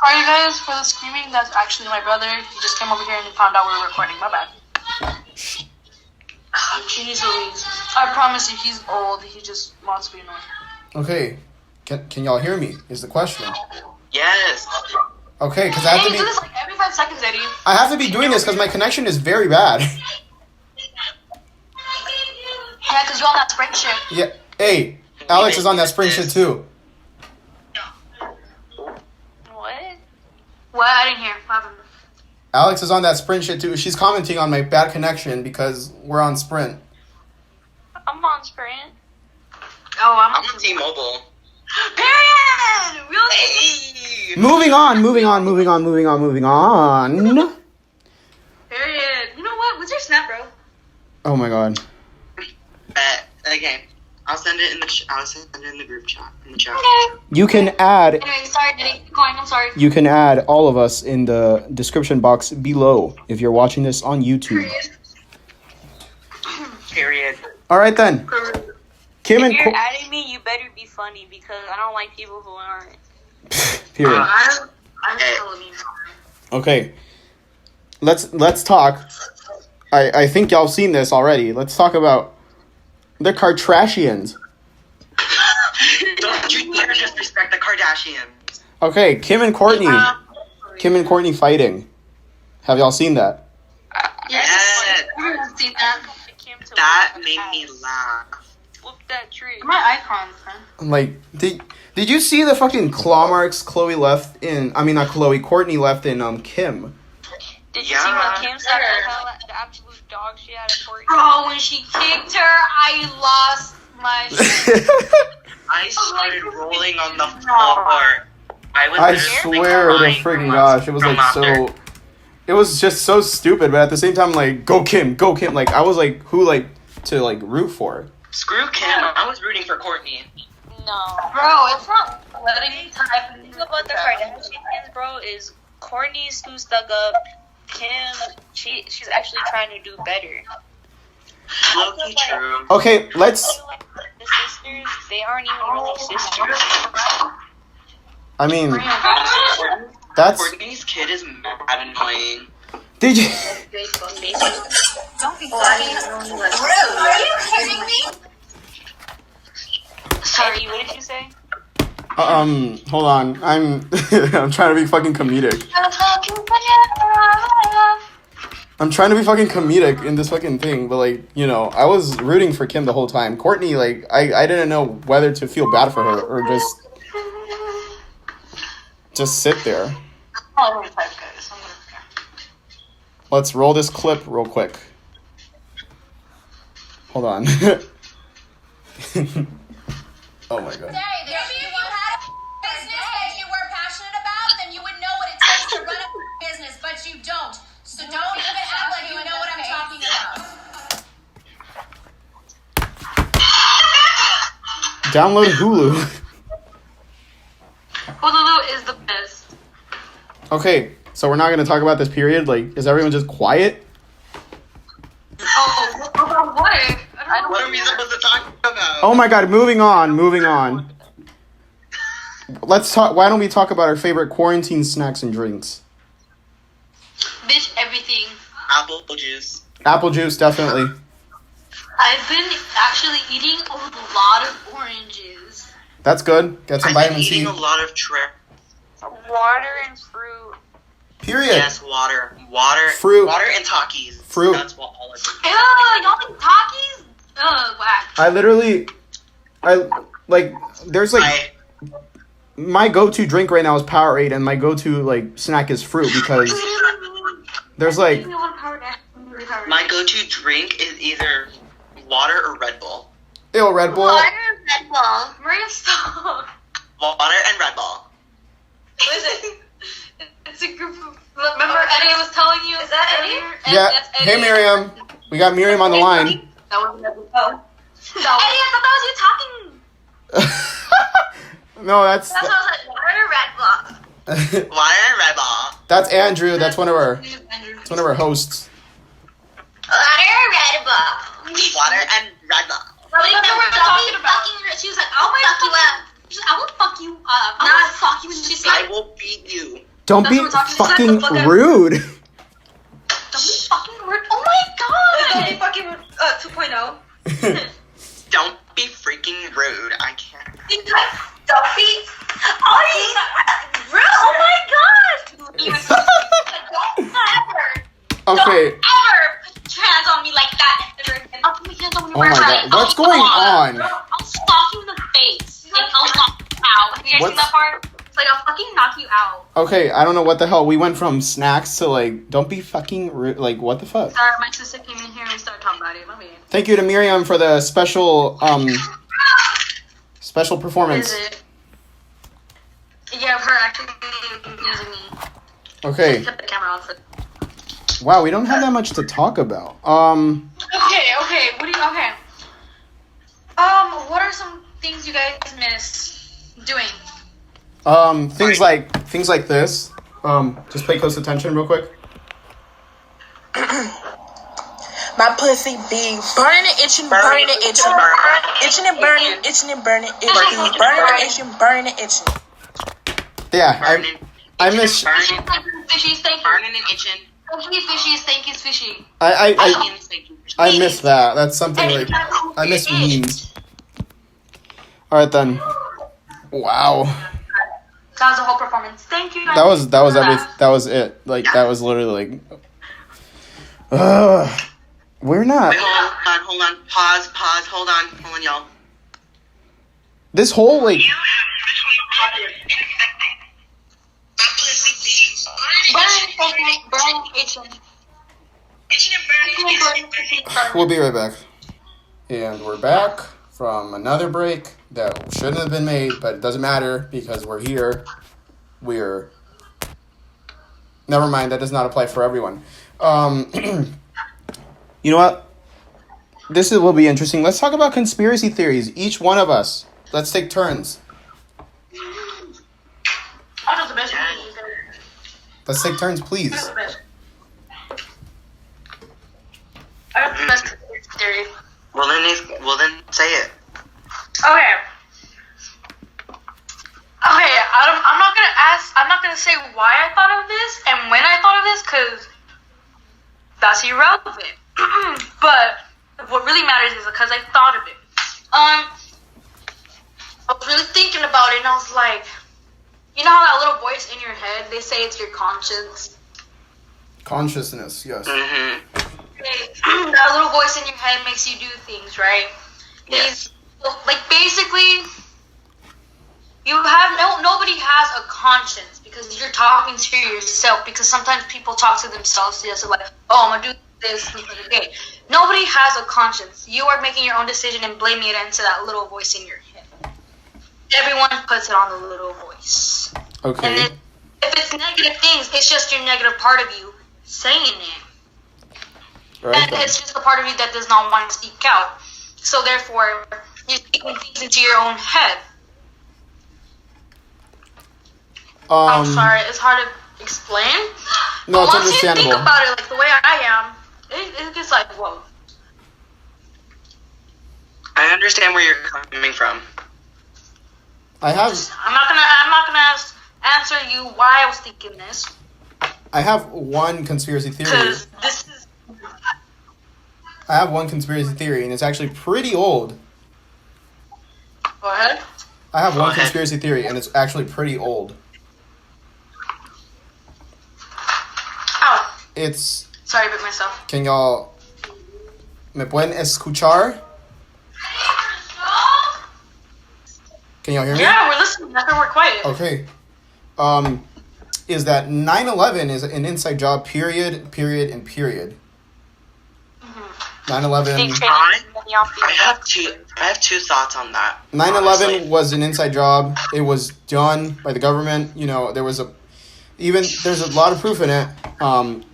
[SPEAKER 3] guys, for the screaming. That's actually my brother. He just came over here and found out we were recording. My bad. Jeez Louise. I promise you, he's old. He just wants to be annoying.
[SPEAKER 1] Okay, can y'all hear me? Is the question.
[SPEAKER 2] Yes.
[SPEAKER 1] Okay, because I have to
[SPEAKER 3] do
[SPEAKER 1] be.
[SPEAKER 3] this like every 5 seconds, Eddie.
[SPEAKER 1] I have to be doing this because my connection is very bad.
[SPEAKER 3] Yeah, because you're on that Sprint shit.
[SPEAKER 1] Yeah. Hey, Alex is on that Sprint shit too.
[SPEAKER 4] What?
[SPEAKER 3] What? I didn't hear. What happened?
[SPEAKER 1] Alex is on that Sprint shit too. She's commenting on my bad connection because we're on Sprint.
[SPEAKER 4] I'm on Sprint.
[SPEAKER 3] Oh,
[SPEAKER 2] I'm on T-Mobile.
[SPEAKER 3] Period! Really?
[SPEAKER 2] Hey.
[SPEAKER 1] Moving on.
[SPEAKER 3] Period. You know what? What's your snap, bro?
[SPEAKER 1] Oh my god.
[SPEAKER 2] Okay. I'll send it in the group chat. In the chat.
[SPEAKER 3] Okay.
[SPEAKER 1] You can add.
[SPEAKER 3] Anyway, sorry, Eddie. Keep going. I'm sorry.
[SPEAKER 1] You can add all of us in the description box below if you're watching this on YouTube.
[SPEAKER 2] Period.
[SPEAKER 1] All right then. Kim
[SPEAKER 4] If
[SPEAKER 1] and
[SPEAKER 4] you're adding me, you better be funny because I don't like people who aren't.
[SPEAKER 1] period.
[SPEAKER 3] I'm telling you.
[SPEAKER 1] Okay. Let's talk. I think y'all seen this already. Let's talk about the Kardashians.
[SPEAKER 2] Don't you dare disrespect the Kardashians.
[SPEAKER 1] Okay, Kim and Courtney fighting. Have y'all seen that?
[SPEAKER 2] Yes.
[SPEAKER 3] I've seen that.
[SPEAKER 2] That made me laugh.
[SPEAKER 4] Whoop that tree.
[SPEAKER 3] My icons, man.
[SPEAKER 1] I'm like, did you see the fucking claw marks Courtney left in Kim?
[SPEAKER 4] Did you see when Kim said the absolute dog shit out of Courtney?
[SPEAKER 3] Bro, when she kicked her, I lost my shit.
[SPEAKER 2] I started rolling on the floor.
[SPEAKER 1] I swear to freaking gosh, it was like so. It was just so stupid, but at the same time, like, go Kim. Like, I was like, who like to like root for?
[SPEAKER 2] Screw Kim. I was rooting for Courtney.
[SPEAKER 4] No.
[SPEAKER 3] Bro, it's not letting me type.
[SPEAKER 4] The thing about the Kardashians, bro, is Courtney's too stuck up. Kim, she's actually trying to do better.
[SPEAKER 2] Low-key true.
[SPEAKER 1] Okay, let's.
[SPEAKER 4] I feel like the sisters, they aren't even really sisters.
[SPEAKER 1] I mean, that's.
[SPEAKER 2] Courtney's kid is mad annoying.
[SPEAKER 1] Did you?
[SPEAKER 3] Don't be funny. Are you kidding me?
[SPEAKER 4] Sorry, what did you say?
[SPEAKER 1] Hold on. I'm trying to be fucking comedic. I'm trying to be fucking comedic in this fucking thing, but like, you know, I was rooting for Kim the whole time. Courtney, like, I didn't know whether to feel bad for her or just sit there. Let's roll this clip real quick. Hold on. Oh my god.
[SPEAKER 9] Maybe if you had a business that you were passionate about, then you would know what it takes to run a business, but you don't. So don't even act like you know what I'm talking about.
[SPEAKER 1] Download Hulu.
[SPEAKER 3] Hulu is the best.
[SPEAKER 1] Okay, so we're not gonna talk about this period. Like, is everyone just quiet?
[SPEAKER 3] Oh, what?
[SPEAKER 2] What are we supposed to talk about?
[SPEAKER 1] Oh my god, moving on. Let's talk. Why don't we talk about our favorite quarantine snacks and drinks?
[SPEAKER 3] Bitch, everything.
[SPEAKER 2] Apple juice.
[SPEAKER 1] Apple juice, definitely.
[SPEAKER 3] I've been actually eating a lot of oranges.
[SPEAKER 1] That's good. Get some
[SPEAKER 2] I've
[SPEAKER 1] vitamin
[SPEAKER 2] been
[SPEAKER 1] C.
[SPEAKER 2] eating a lot of
[SPEAKER 4] Water and fruit.
[SPEAKER 1] Period.
[SPEAKER 2] Yes, water,
[SPEAKER 1] Fruit.
[SPEAKER 2] water and Takis.
[SPEAKER 1] Fruit.
[SPEAKER 2] That's what all of it.
[SPEAKER 3] Ew, y'all eat Takis? Ugh, whack.
[SPEAKER 1] There's my go-to drink right now is Powerade, and my go-to like snack is fruit because there's like
[SPEAKER 2] My go-to drink is either water or Red Bull.
[SPEAKER 1] ew, Red Bull.
[SPEAKER 3] Water and Red Bull. Maria, stop.
[SPEAKER 2] Water and Red Bull.
[SPEAKER 3] Listen, it's a group of... Remember Eddie was telling you? Is that Eddie?
[SPEAKER 1] Yeah.
[SPEAKER 3] That's Eddie.
[SPEAKER 1] Hey Miriam, we got Miriam on the line.
[SPEAKER 3] That was Eddie. Oh. Eddie, I thought that was you talking.
[SPEAKER 1] No, that's
[SPEAKER 3] That's what I was like, water and Red Bull.
[SPEAKER 2] Water and Red Bull.
[SPEAKER 1] that's Andrew. That's one of our hosts.
[SPEAKER 3] Water and Red Bull.
[SPEAKER 2] Water and Red Bull.
[SPEAKER 3] She was like, I'll fuck you up. She's like, I will fuck you up. I'm gonna fuck you. And she said,
[SPEAKER 2] I will beat you.
[SPEAKER 1] Don't
[SPEAKER 3] That's
[SPEAKER 1] be
[SPEAKER 3] what we're talking
[SPEAKER 1] fucking
[SPEAKER 3] about. Fuck
[SPEAKER 1] rude.
[SPEAKER 3] don't be fucking rude. Oh my god. Don't be fucking 2.0.
[SPEAKER 2] Don't be freaking rude. I can't.
[SPEAKER 3] Don't be rude. Oh my god. Don't
[SPEAKER 1] Okay.
[SPEAKER 3] ever put your hands on me like that. I'll put my hands on you.
[SPEAKER 1] Oh my god, what's going on?
[SPEAKER 3] I'll stalk you in the face. Like, I'll knock you out. Have you guys seen that part? It's like, I'll fucking knock you out.
[SPEAKER 1] Okay, I don't know what the hell. We went from snacks to like, don't be fucking rude. Like, what the fuck?
[SPEAKER 3] Sorry, my sister came in here and started talking about it. My bad.
[SPEAKER 1] Thank you to Miriam for the special performance.
[SPEAKER 3] Is it? Yeah, her actually using me.
[SPEAKER 1] Okay.
[SPEAKER 3] Kept the camera on for.
[SPEAKER 1] Wow, we don't have that much to talk about.
[SPEAKER 3] Okay. What are some things you guys miss doing?
[SPEAKER 1] Things like this. Just pay close attention real quick.
[SPEAKER 10] My pussy be burning and itching, burning and itching. Itching and burning, itching and burning, itching, burning and itching, burning and itching.
[SPEAKER 1] Yeah,
[SPEAKER 2] Burning,
[SPEAKER 1] I
[SPEAKER 2] itching,
[SPEAKER 1] miss.
[SPEAKER 2] burning,
[SPEAKER 3] Fishy, thank you.
[SPEAKER 2] burning and itching.
[SPEAKER 3] Thank you, fishy. Thank you, fishy.
[SPEAKER 1] I miss that. That's something like I miss memes. All right then. Wow.
[SPEAKER 3] That was a whole performance. Thank you.
[SPEAKER 1] That was everything. That was it. Like that was literally like. We're not.
[SPEAKER 2] Wait, hold on. Pause, hold on, y'all.
[SPEAKER 1] This whole like. We'll be right back. And we're back from another break that shouldn't have been made, but it doesn't matter because we're here. Never mind, that does not apply for everyone. You know what? Will be interesting. Let's talk about conspiracy theories. Each one of us. Let's take turns. Let's take turns, please.
[SPEAKER 3] I have the best theory.
[SPEAKER 2] Well then say it.
[SPEAKER 3] Okay. I'm not gonna say why I thought of this and when I thought of this, cause that's irrelevant. But what really matters is because I thought of it. I was really thinking about it, and I was like, you know how that little voice in your head? They say it's your conscience.
[SPEAKER 1] Consciousness, yes.
[SPEAKER 2] Mm-hmm.
[SPEAKER 3] That little voice in your head makes you do things, right?
[SPEAKER 2] Yes.
[SPEAKER 3] Like basically, nobody has a conscience because you're talking to yourself. Because sometimes people talk to themselves. So they're like, "Oh, I'm gonna do this." Okay. Nobody has a conscience. You are making your own decision and blaming it into that little voice in your head. Everyone puts it on the little voice.
[SPEAKER 1] Okay.
[SPEAKER 3] And then, if it's negative things, it's just your negative part of you saying it.
[SPEAKER 1] Right
[SPEAKER 3] And
[SPEAKER 1] then.
[SPEAKER 3] it's just a part of you that does not want to speak out. So therefore, you're speaking things into your own head. I'm sorry, it's hard to explain.
[SPEAKER 1] No,
[SPEAKER 3] but
[SPEAKER 1] it's
[SPEAKER 3] once you
[SPEAKER 1] understandable.
[SPEAKER 3] think about it, like the way I am, it gets like, whoa.
[SPEAKER 2] I understand where you're coming from.
[SPEAKER 3] I'm not gonna answer you why I was thinking this.
[SPEAKER 1] I have one conspiracy theory.
[SPEAKER 3] Because this is.
[SPEAKER 1] I have one conspiracy theory, and it's actually pretty old.
[SPEAKER 3] Go ahead.
[SPEAKER 1] I have one conspiracy theory, and it's actually pretty old.
[SPEAKER 3] Ow.
[SPEAKER 1] It's.
[SPEAKER 3] Sorry about myself.
[SPEAKER 1] Can y'all. ¿Me pueden escuchar? Can y'all hear me?
[SPEAKER 3] Yeah, we're listening. That's why we're quiet.
[SPEAKER 1] Okay. Is that 9/11 is an inside job, period. 9/11.
[SPEAKER 2] I have two thoughts on that.
[SPEAKER 1] 9/11 was an inside job. It was done by the government. You know, there's a lot of proof in it.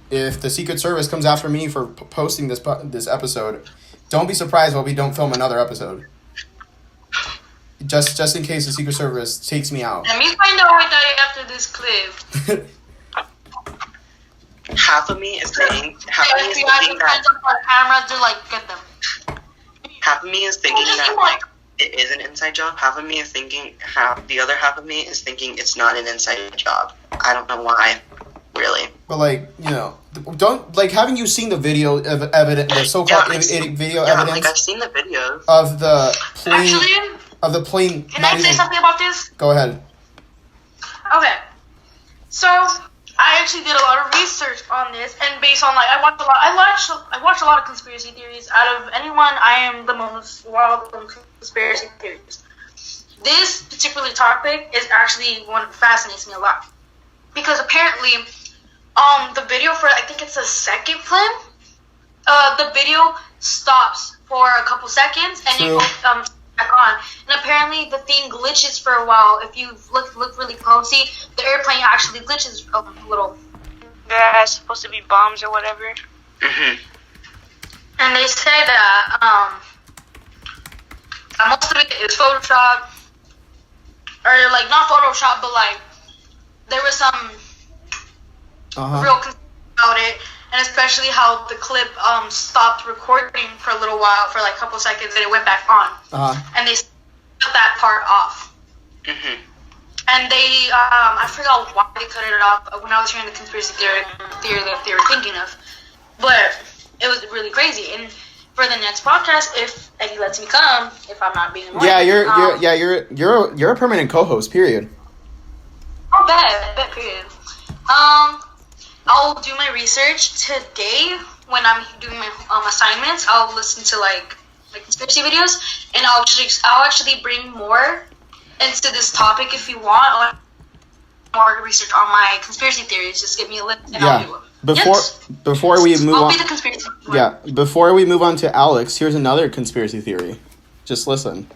[SPEAKER 1] If the Secret Service comes after me for posting this episode, don't be surprised when we don't film another episode. Just in case the Secret Service takes me out.
[SPEAKER 3] Let me find out what I after this clip.
[SPEAKER 2] Half of me is thinking that
[SPEAKER 3] cameras, they're like, get them.
[SPEAKER 2] Half of me is thinking that like it is an inside job. Half of me is thinking the other half of me is thinking it's not an inside job. I don't know why, really.
[SPEAKER 1] But like, you know, haven't you seen the video of evidence, the so-called video evidence?
[SPEAKER 2] Like I've seen the videos
[SPEAKER 1] of the plane.
[SPEAKER 3] Actually,
[SPEAKER 1] of the plane.
[SPEAKER 3] Can I say something about this?
[SPEAKER 1] Go ahead.
[SPEAKER 3] Okay. So I actually did a lot of research on this, and based on I watched a lot of conspiracy theories. Out of anyone, I am the most wild on conspiracy theories. This particular topic is actually one that fascinates me a lot, because apparently, the video for I think it's the second film, the video stops for a couple seconds and it goes back on, and apparently the thing glitches for a while. If you look really closely, the airplane actually glitches a little.
[SPEAKER 10] Yeah, it's supposed to be bombs or whatever.
[SPEAKER 2] Mm-hmm.
[SPEAKER 3] And they say that most of it is Photoshop, or like not Photoshop, but like there was some real concern about it, and especially how the clip stopped recording for a little while, for like a couple seconds, and it went back on. And they cut that part off.
[SPEAKER 2] Mm-hmm.
[SPEAKER 3] And they, I forgot why they cut it off when I was hearing the conspiracy theory that they were thinking of. But it was really crazy. And for the next podcast, if Eddie lets me come, if I'm not being annoying.
[SPEAKER 1] Yeah, you're a permanent co-host. Period.
[SPEAKER 3] Oh, bet. Period. I'll do my research today when I'm doing my assignments. I'll listen to like conspiracy videos, and I'll actually bring more into this topic if you want, or more research on my conspiracy theories. Just give me a list and I'll do them.
[SPEAKER 1] Before we move
[SPEAKER 3] I'll
[SPEAKER 1] on,
[SPEAKER 3] be the conspiracy theory.
[SPEAKER 1] Yeah, before we move on to Alex, here's another conspiracy theory. Just listen.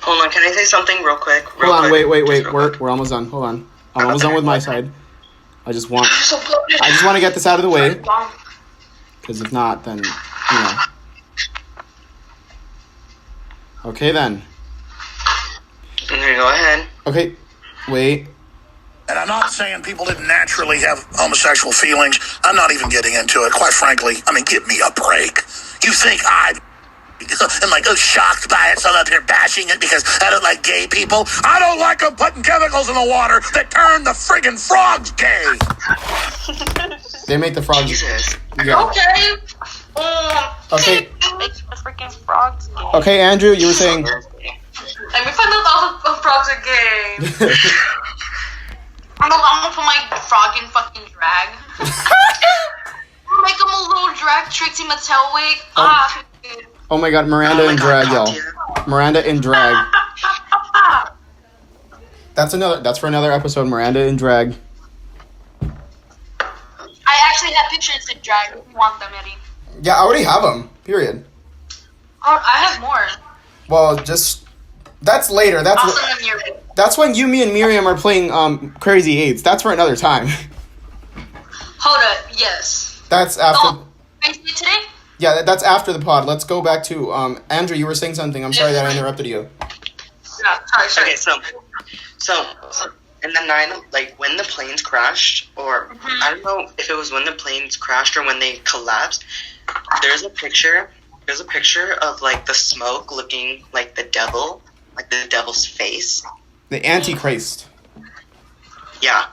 [SPEAKER 2] Hold on, can I say something real quick?
[SPEAKER 1] Wait. We're almost done. Hold on. I'm almost done with my side. I just want to get this out of the way, because if not, then you know. Okay then.
[SPEAKER 2] Go ahead.
[SPEAKER 1] Okay, wait.
[SPEAKER 8] And I'm not saying people didn't naturally have homosexual feelings. I'm not even getting into it. Quite frankly, I mean, give me a break. You think I'm like shocked by it, so I'm up here bashing it because I don't like gay people? I don't like them putting chemicals in the water that turn the friggin' frogs gay.
[SPEAKER 1] They make the frogs.
[SPEAKER 2] Jesus.
[SPEAKER 1] Yeah.
[SPEAKER 3] Okay.
[SPEAKER 1] Okay.
[SPEAKER 10] Makes the freaking frogs gay.
[SPEAKER 1] Okay, Andrew, you were saying.
[SPEAKER 3] Let me find out all the frogs are gay. I'm gonna put my frog in fucking drag. Make him a little drag Trixie Mattel wig.
[SPEAKER 1] Oh my god, Miranda in drag, y'all. Miranda in drag. That's for another episode, Miranda in drag.
[SPEAKER 3] I actually have pictures in drag if you want them, Eddie.
[SPEAKER 1] Yeah, I already have them. Period.
[SPEAKER 3] Oh, I have more.
[SPEAKER 1] Well, that's later.
[SPEAKER 3] I'll send them your way.
[SPEAKER 1] That's when me and Miriam are playing Crazy Eights. That's for another time.
[SPEAKER 3] Hold up, yes.
[SPEAKER 1] That's after.
[SPEAKER 3] Today?
[SPEAKER 1] Yeah, that's after the pod. Let's go back to Andrew. You were saying something. I'm sorry that I interrupted you.
[SPEAKER 3] Yeah, sorry.
[SPEAKER 2] Okay, so in the when the planes crashed, or I don't know if it was when the planes crashed or when they collapsed. There's a picture There's a picture of like the smoke looking like the devil, like the devil's face.
[SPEAKER 1] The Antichrist.
[SPEAKER 2] Yeah,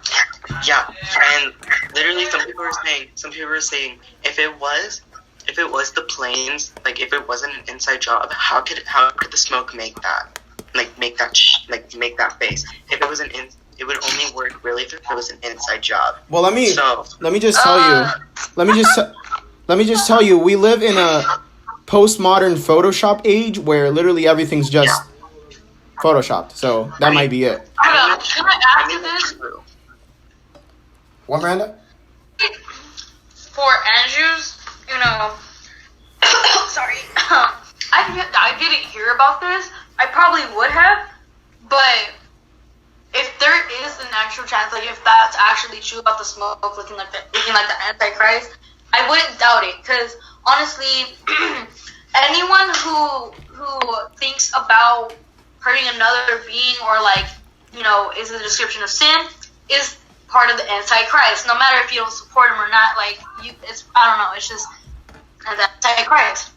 [SPEAKER 2] and literally some people were saying, if it was the planes, like if it wasn't an inside job, how could the smoke make that face? If it was it would only work really if it was an inside job.
[SPEAKER 1] Well, let me just tell you, we live in a postmodern Photoshop age where literally everything's just photoshopped. So that might be it.
[SPEAKER 3] Can I ask you this?
[SPEAKER 1] What, Miranda?
[SPEAKER 3] For Andrews, sorry, I didn't hear about this. I probably would have, but if there is an actual chance, like if that's actually true about the smoke looking like the Antichrist, I wouldn't doubt it. Because honestly, anyone who thinks about hurting another being or is a description of sin is part of the Antichrist. No matter if you don't support him or not, it's just an Antichrist.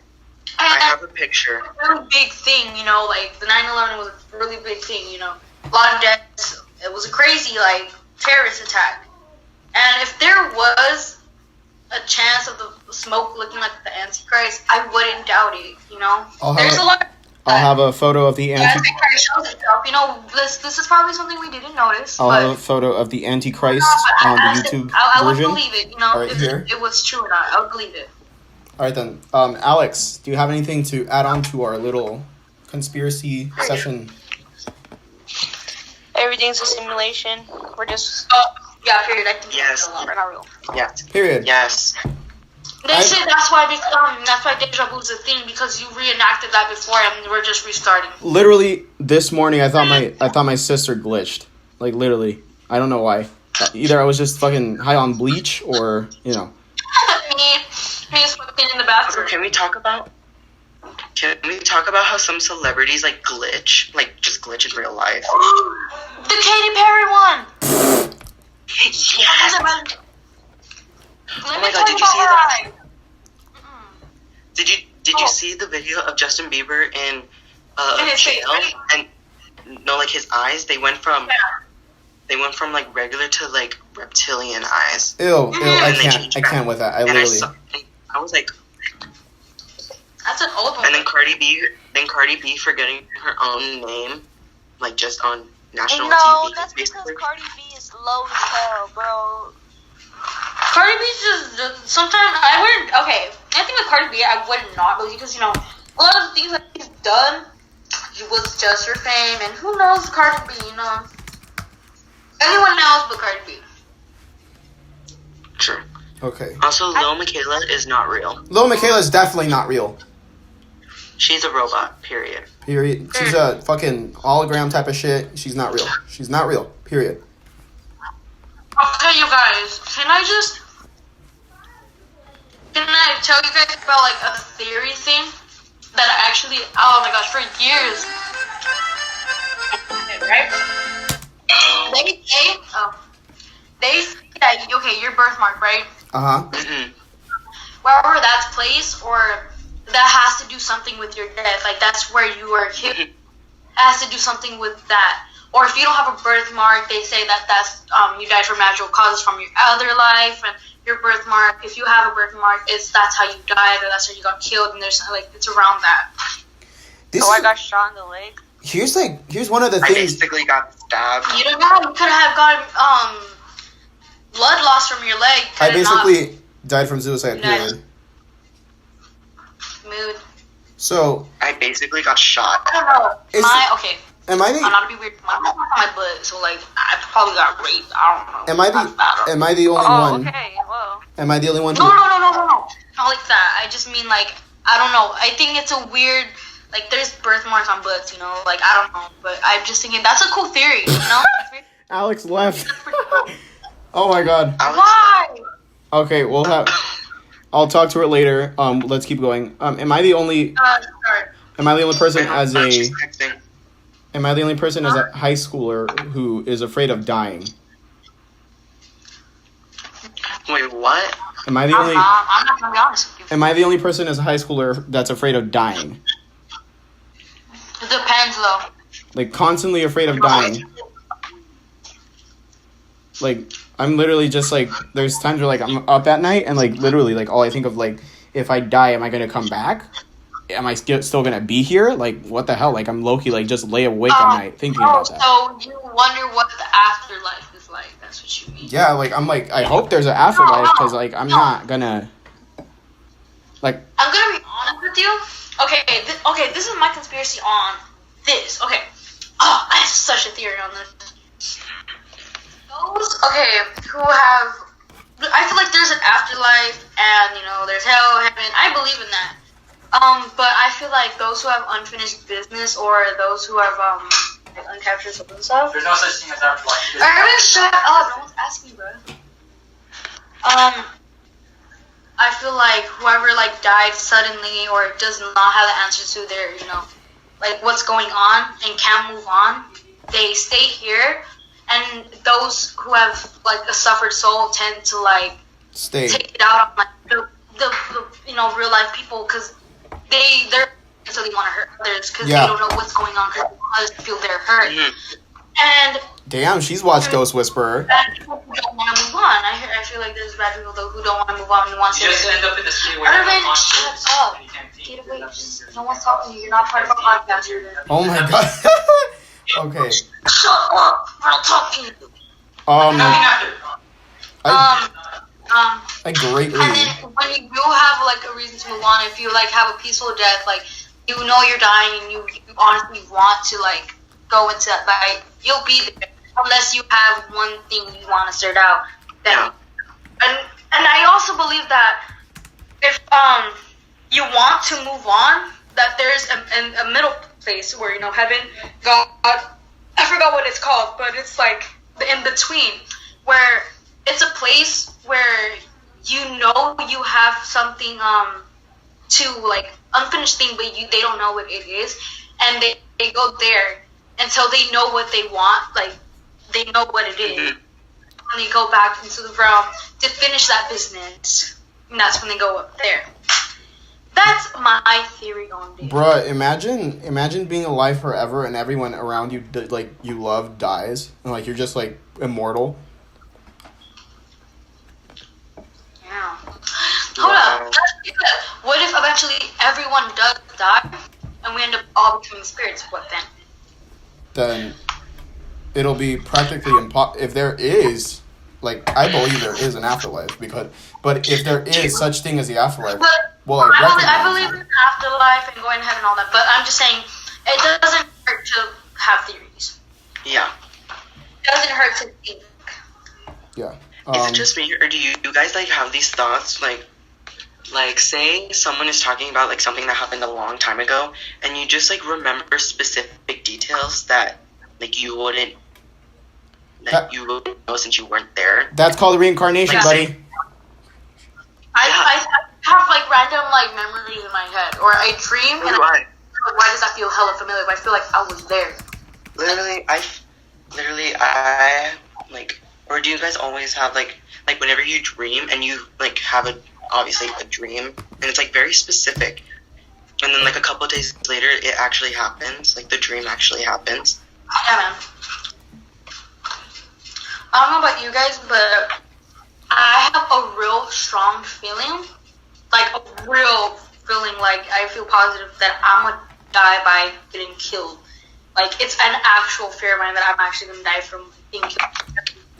[SPEAKER 3] And
[SPEAKER 2] I have a picture.
[SPEAKER 3] It's a really big thing, like the 9/11 was a really big thing, a lot of deaths. It was a crazy terrorist attack. And if there was a chance of the smoke looking like the Antichrist, I wouldn't doubt it. There's a lot.
[SPEAKER 1] I'll have a photo of the
[SPEAKER 3] Antichrist shows itself. This is probably something we didn't notice.
[SPEAKER 1] I'll have a photo of the Antichrist on the YouTube
[SPEAKER 3] I would
[SPEAKER 1] version.
[SPEAKER 3] believe it.
[SPEAKER 1] Right
[SPEAKER 3] if
[SPEAKER 1] here.
[SPEAKER 3] it was true or not, I would believe it.
[SPEAKER 1] All right then, Alex, do you have anything to add on to our little conspiracy session?
[SPEAKER 10] Everything's a simulation. We're just.
[SPEAKER 3] Period. I think
[SPEAKER 2] yes.
[SPEAKER 3] We're not real.
[SPEAKER 2] Yes.
[SPEAKER 1] Period.
[SPEAKER 2] Yes.
[SPEAKER 3] They say that's why deja vu is a thing, because you reenacted that before and we're just restarting.
[SPEAKER 1] Literally this morning, I thought my sister glitched. Like literally, I don't know why. Either I was just fucking high on bleach, or
[SPEAKER 3] me smoking in the bathroom.
[SPEAKER 2] Can we talk about how some celebrities glitch, just glitch in real life?
[SPEAKER 3] The Katy Perry one.
[SPEAKER 2] Yes.
[SPEAKER 3] Let me did you see that?
[SPEAKER 2] Did you see the video of Justin Bieber in jail? And his eyes, they went from regular to reptilian eyes.
[SPEAKER 1] Ew, I can't with that. I was like,
[SPEAKER 3] that's an old one.
[SPEAKER 2] And then Cardi B forgetting her own name, just on national TV.
[SPEAKER 10] No, that's because Cardi B is low as hell, bro.
[SPEAKER 3] Cardi B's just sometimes I wouldn't. Okay, I think with Cardi B, I would not believe, because a lot of the things that he's done, it was just for fame, and who knows Cardi B, Anyone else but Cardi B.
[SPEAKER 2] True.
[SPEAKER 1] Okay.
[SPEAKER 2] Also, Lil Miquela is not real.
[SPEAKER 1] Lil Miquela is definitely not real.
[SPEAKER 2] She's a robot. Period.
[SPEAKER 1] She's a fucking hologram type of shit. She's not real. She's not real. Period.
[SPEAKER 3] Okay, you guys, can I tell you guys about a theory thing that I actually, oh my gosh, for years, right? They say that, okay, your birthmark, right?
[SPEAKER 2] Mm-hmm.
[SPEAKER 3] Wherever that's placed, or that has to do something with your death, that's where you were killed. It has to do something with that. Or if you don't have a birthmark, they say that's you died from natural causes from your other life, and your birthmark, if you have a birthmark, that's how you died, or that's how you got killed, and there's it's around that.
[SPEAKER 10] I got shot in the leg.
[SPEAKER 1] Here's one of the things.
[SPEAKER 2] I basically got stabbed.
[SPEAKER 3] You don't know. You could have gotten blood loss from your leg.
[SPEAKER 1] I basically died from suicide. Period.
[SPEAKER 3] Mood.
[SPEAKER 1] So
[SPEAKER 2] I basically got shot.
[SPEAKER 3] I don't know. Okay.
[SPEAKER 1] I'm not
[SPEAKER 3] to be weird. My butt, so I probably got raped. I don't know.
[SPEAKER 1] Am I the only one?
[SPEAKER 10] Okay. Well.
[SPEAKER 1] Am I the only one?
[SPEAKER 3] No. Not like that. I just mean I don't know. I think it's a weird. There's birthmarks on butts, I don't know, but I'm just thinking that's a cool theory,
[SPEAKER 1] Alex left. Oh my god.
[SPEAKER 3] Why?
[SPEAKER 1] Okay, I'll talk to her later. Let's keep going. Am I the only?
[SPEAKER 3] Sorry.
[SPEAKER 1] Am I the only person as a? Am I the only person as a high schooler who is afraid of dying?
[SPEAKER 2] Wait, what?
[SPEAKER 1] Am I the only?
[SPEAKER 3] I'm not gonna be honest with
[SPEAKER 1] am I the only person as a high schooler that's afraid of dying?
[SPEAKER 3] It depends, though.
[SPEAKER 1] Like, constantly afraid of dying. Like, I'm literally just, like, there's times where, like, I'm up at night and, like, literally, like, all I think of, like, if I die, am I going to come back? Am I still going to be here? Like, what the hell? Like, I'm low-key, like, just lay awake at night thinking about that.
[SPEAKER 3] So you wonder what the afterlife is like. That's what you mean.
[SPEAKER 1] Yeah, like, I'm like, I hope there's an afterlife, because, like, I'm not gonna, like...
[SPEAKER 3] I'm gonna be honest with you. Okay, this is my conspiracy on this. Okay. Oh, I have such a theory on this. Those, who have... I feel like there's an afterlife, and, you know, there's hell, heaven. I believe in that. But I feel like those who have unfinished business, or those who have, like, uncaptured souls and stuff...
[SPEAKER 11] There's no such thing as afterlife.
[SPEAKER 3] Irvin, shut up! No one's asking, bro. I feel like whoever, like, died suddenly or does not have the answer to their, you know, like, what's going on and can't move on, they stay here, and those who have, like, a suffered soul tend to, like, take it out on, like, the you know, real life people, because they're necessarily want to hurt others, because they don't know what's going on, because others feel they're hurt. And
[SPEAKER 1] damn, she's watched Ghost Whisperer.
[SPEAKER 3] Bad people who don't want to move on. I feel like there's bad people though who don't want to move on and want to.
[SPEAKER 11] You just end up in the state where
[SPEAKER 3] Irvin, shut up. Get away. No one's talking to you. You're not part of a podcast.
[SPEAKER 1] Oh my god. Okay.
[SPEAKER 3] Shut up. I'm not talking to you.
[SPEAKER 1] I greatly.
[SPEAKER 3] And then when you do have like a reason to move on, if you like have a peaceful death, like you know you're dying and you honestly want to like go into that fight, you'll be there unless you have one thing you want to start out. Then, and I also believe that if you want to move on, that there's a middle place where, you know, heaven, God, I forgot what it's called, but it's like the in between, where it's a place where you know you have something to like unfinished thing, but they don't know what it is, and they go there until they know what they want, like they know what it is, and they go back into the realm to finish that business, and that's when they go up there. That's my theory on this.
[SPEAKER 1] Bruh, imagine being alive forever and everyone around you like you love dies, and like you're just like immortal.
[SPEAKER 3] Yeah. Hold up. What if eventually everyone does die and we end up all becoming spirits? What then?
[SPEAKER 1] Then it'll be practically impossible. If there is, like, I believe there is an afterlife, but if there is such thing as the afterlife, well,
[SPEAKER 3] I believe in afterlife and going to heaven and all that, but I'm just saying it doesn't hurt to have theories.
[SPEAKER 2] Yeah.
[SPEAKER 3] It doesn't hurt to think.
[SPEAKER 1] Yeah.
[SPEAKER 2] Is it just me, or do you guys like have these thoughts, like say someone is talking about like something that happened a long time ago, and you just like remember specific details that like you wouldn't know since you weren't there?
[SPEAKER 1] That's called reincarnation, buddy.
[SPEAKER 3] I have like random like memories in my head, or I dream, and why does that feel hella familiar? But I feel like I was there.
[SPEAKER 2] Literally, I like. Or do you guys always have like whenever you dream and you like have obviously a dream and it's like very specific, and then like a couple of days later it actually happens, like the dream actually happens?
[SPEAKER 3] Yeah, man. I don't know about you guys, but I have a real strong feeling, like I feel positive that I'm gonna die by getting killed. Like it's an actual fear of mine that I'm actually gonna die from being killed.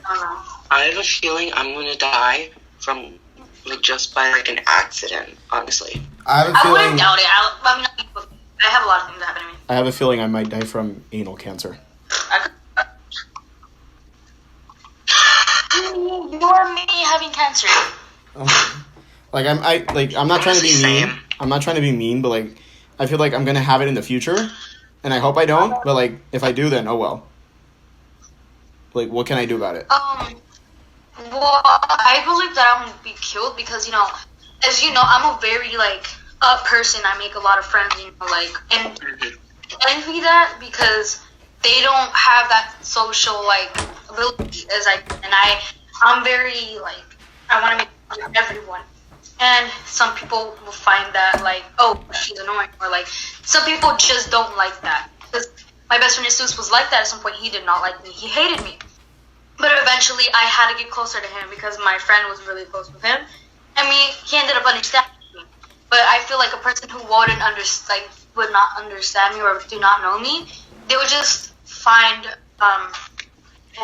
[SPEAKER 2] I have a feeling I'm gonna die from like just by like an accident. Honestly,
[SPEAKER 1] I have a feeling.
[SPEAKER 3] I wouldn't doubt it. I have a lot of things that happen to me.
[SPEAKER 1] I have a feeling I might die from anal cancer.
[SPEAKER 3] You or me having cancer.
[SPEAKER 1] Like I'm not trying to be mean. I'm not trying to be mean, but like I feel like I'm gonna have it in the future, and I hope I don't. But like if I do, then oh well. Like, what can I do about it?
[SPEAKER 3] Well, I believe that I'm gonna be killed because, you know, as you know, I'm a very, like, up person. I make a lot of friends, you know, like, and envy that because they don't have that social, like, ability as I do. And I'm very, like, I want to make friends with everyone. And some people will find that, like, oh, she's annoying. Or, like, some people just don't like that. Because my best friend Jesus was like that at some point. He did not like me. He hated me. But eventually, I had to get closer to him because my friend was really close with him. I mean, he ended up understanding me. But I feel like a person who would not understand me or do not know me, they would just find a